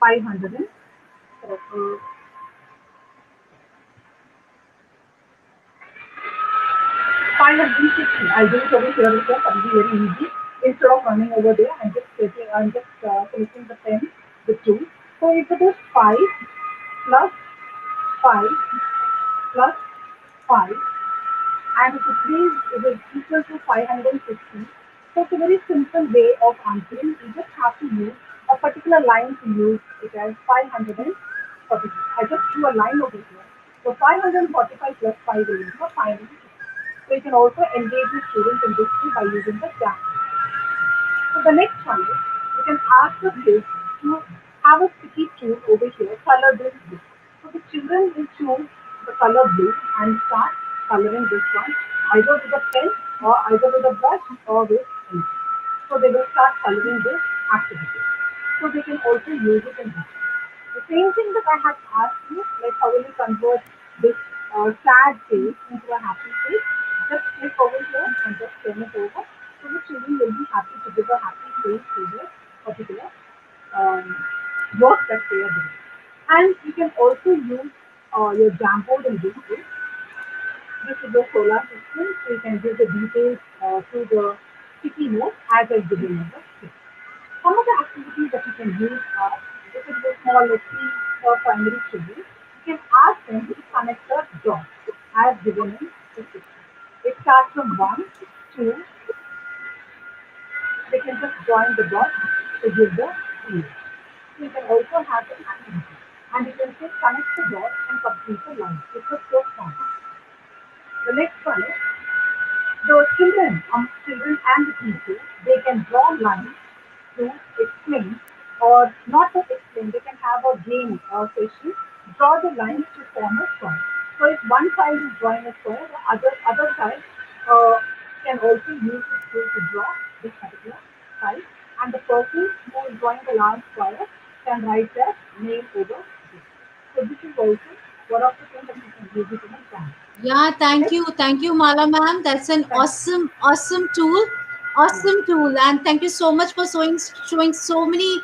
500 and, uh, 560. I'll do it over here as well. That'll be very easy. Instead of running over there, I'm just finishing the pen, the two. So if it is 5 plus 5 plus 5, and if it is equal to 550, so it's a very simple way of answering. You just have to use a particular line to use it as 546. I just drew a line over here. So 545 plus 5 will equal 550. So you can also engage the students in this way by using the jam. So the next one is, you can ask the kids to have a sticky tool over here, color this blue. So the children will choose the color blue and start coloring this one either with a pen or either with a brush or with ink. So they will start coloring this activity. So they can also use it in this. The same thing that I have asked you, like how will you convert this sad face into a happy face? Just click over here and just turn it over. So the children will be happy to give a happy face to this particular um, work that they are doing. And you can also use your Jamboard in this way. This is the solar system, so you can give the details to the sticky note as I given in the script. Some of the activities that you can use are, if it is a small, let's see, for primary children, you can ask them to connect the dots as given in the system. It starts from 1, 2, they can just join the dots to give the image. So you can also have the activity. And you can say connect the dots and complete the line. It's a so fun. The next one is, the children and the teacher, they can draw lines to explain or not to explain. They can have a game or session, draw the lines to form a square. So if one side is drawing a square, the other side can also use this tool to draw this particular side. And the person who is drawing the large square can write their name over this. So this is also one of the things that you can use it in exam. Yeah, Okay? thank you, Mala ma'am. That's an Thank you. awesome tool, and thank you so much for showing so many,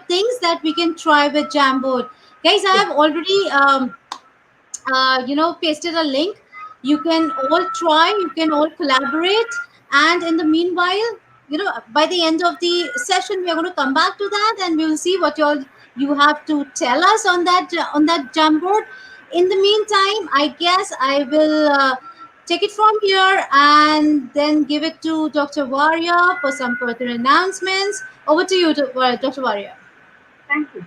things that we can try with Jamboard. Guys, I Yeah. have already pasted a link. You can all try, you can all collaborate, and in the meanwhile, by the end of the session, we are going to come back to that, and we will see what you have to tell us on that Jamboard. In the meantime, I guess I will take it from here and then give it to Dr. Warrior for some further announcements. Over to you, Dr. Warrior. Thank you.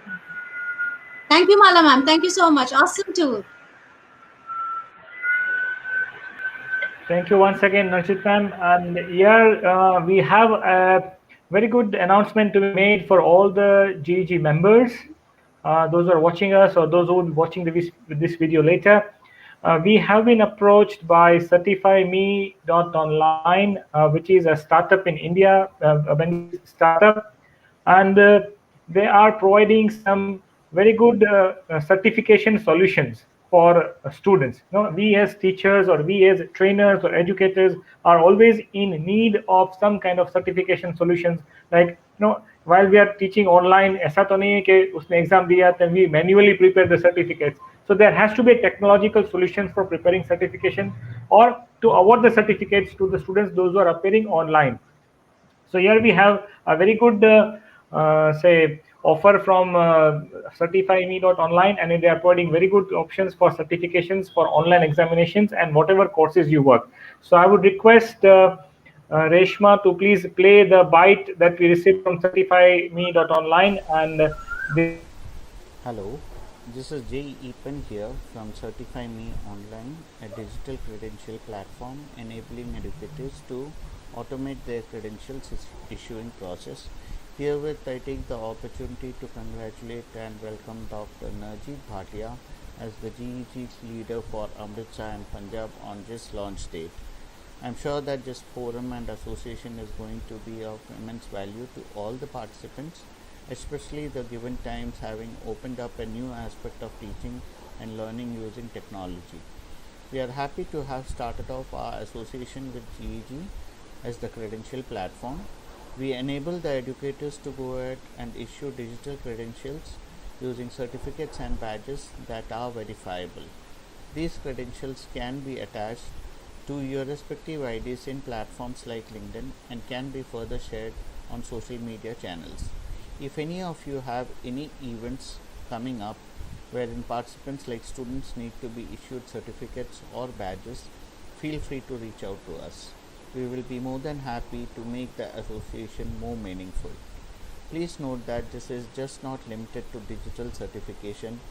Thank you, Mala ma'am. Thank you so much. Awesome tool. Thank you once again, Narchit ma'am. And here we have a very good announcement to be made for all the GEG members, those who are watching us or those who will be watching this video later. We have been approached by CertifyMe.online, which is a startup in India, a Bengali startup, and they are providing some very good certification solutions for students. We as teachers or we as trainers or educators are always in need of some kind of certification solutions. Like, while we are teaching online, ऐसा तो नहीं है कि उसने exam दिया then we manually prepare the certificates. So there has to be a technological solutions for preparing certification or to award the certificates to the students, those who are appearing online. So here we have a very good say offer from CertifyMe.online, and they are providing very good options for certifications for online examinations and whatever courses you work. So I would request Reshma to please play the bite that we received from CertifyMe.online, and Hello, this is J. Epan here from Certify Me Online, a digital credential platform enabling educators to automate their credentials issuing process. Herewith, I take the opportunity to congratulate and welcome Dr. Narjit Bhatia as the GEG leader for Amritsar and Punjab on this launch date. I'm sure that this forum and association is going to be of immense value to all the participants, especially the given times having opened up a new aspect of teaching and learning using technology. We are happy to have started off our association with GEG as the credential platform. We enable the educators to go ahead and issue digital credentials using certificates and badges that are verifiable. These credentials can be attached to your respective IDs in platforms like LinkedIn and can be further shared on social media channels. If any of you have any events coming up wherein participants like students need to be issued certificates or badges, feel free to reach out to us. We will be more than happy to make the association more meaningful. Please note that this is just not limited to digital certification,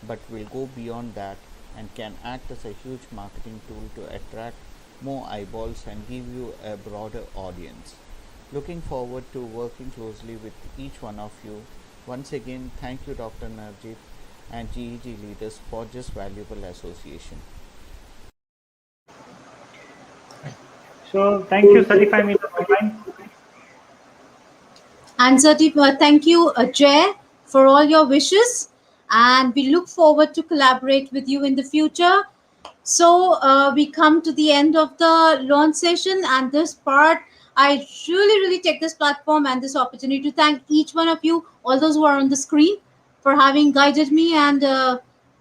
but will go beyond that and can act as a huge marketing tool to attract more eyeballs and give you a broader audience. Looking forward to working closely with each one of you. Once again, thank you Dr. Narjit and GEG leaders for this valuable association. so thank you, CertifyMe.online. And thank you, Jay, for all your wishes. And we look forward to collaborate with you in the future. So we come to the end of the launch session and this part. I really take this platform and this opportunity to thank each one of you, all those who are on the screen, for having guided me and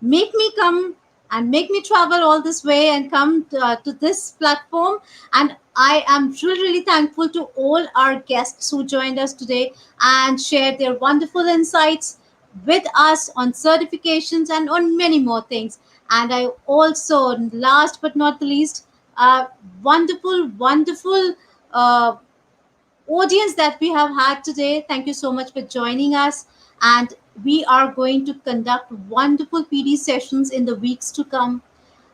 make me come and make me travel all this way and come to this platform. And I am really thankful to all our guests who joined us today and shared their wonderful insights with us on certifications and on many more things. And I also, last but not the least, wonderful uh, audience that we have had today. Thank you so much for joining us. And we are going to conduct wonderful PD sessions in the weeks to come.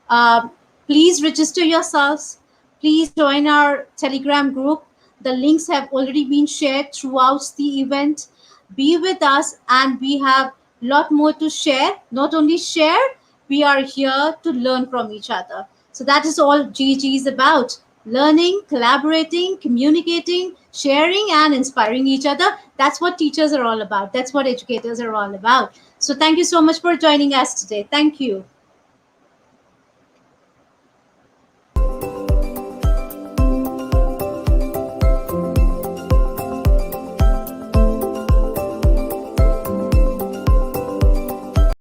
Um, please register yourselves. Please join our Telegram group. The links have already been shared throughout the event. Be with us, and we have a lot more to share. Not only share, we are here to learn from each other. So that is all GG is about: learning, collaborating, communicating, sharing, and inspiring each other. That's what teachers are all about. That's what educators are all about. So thank you so much for joining us today. Thank you.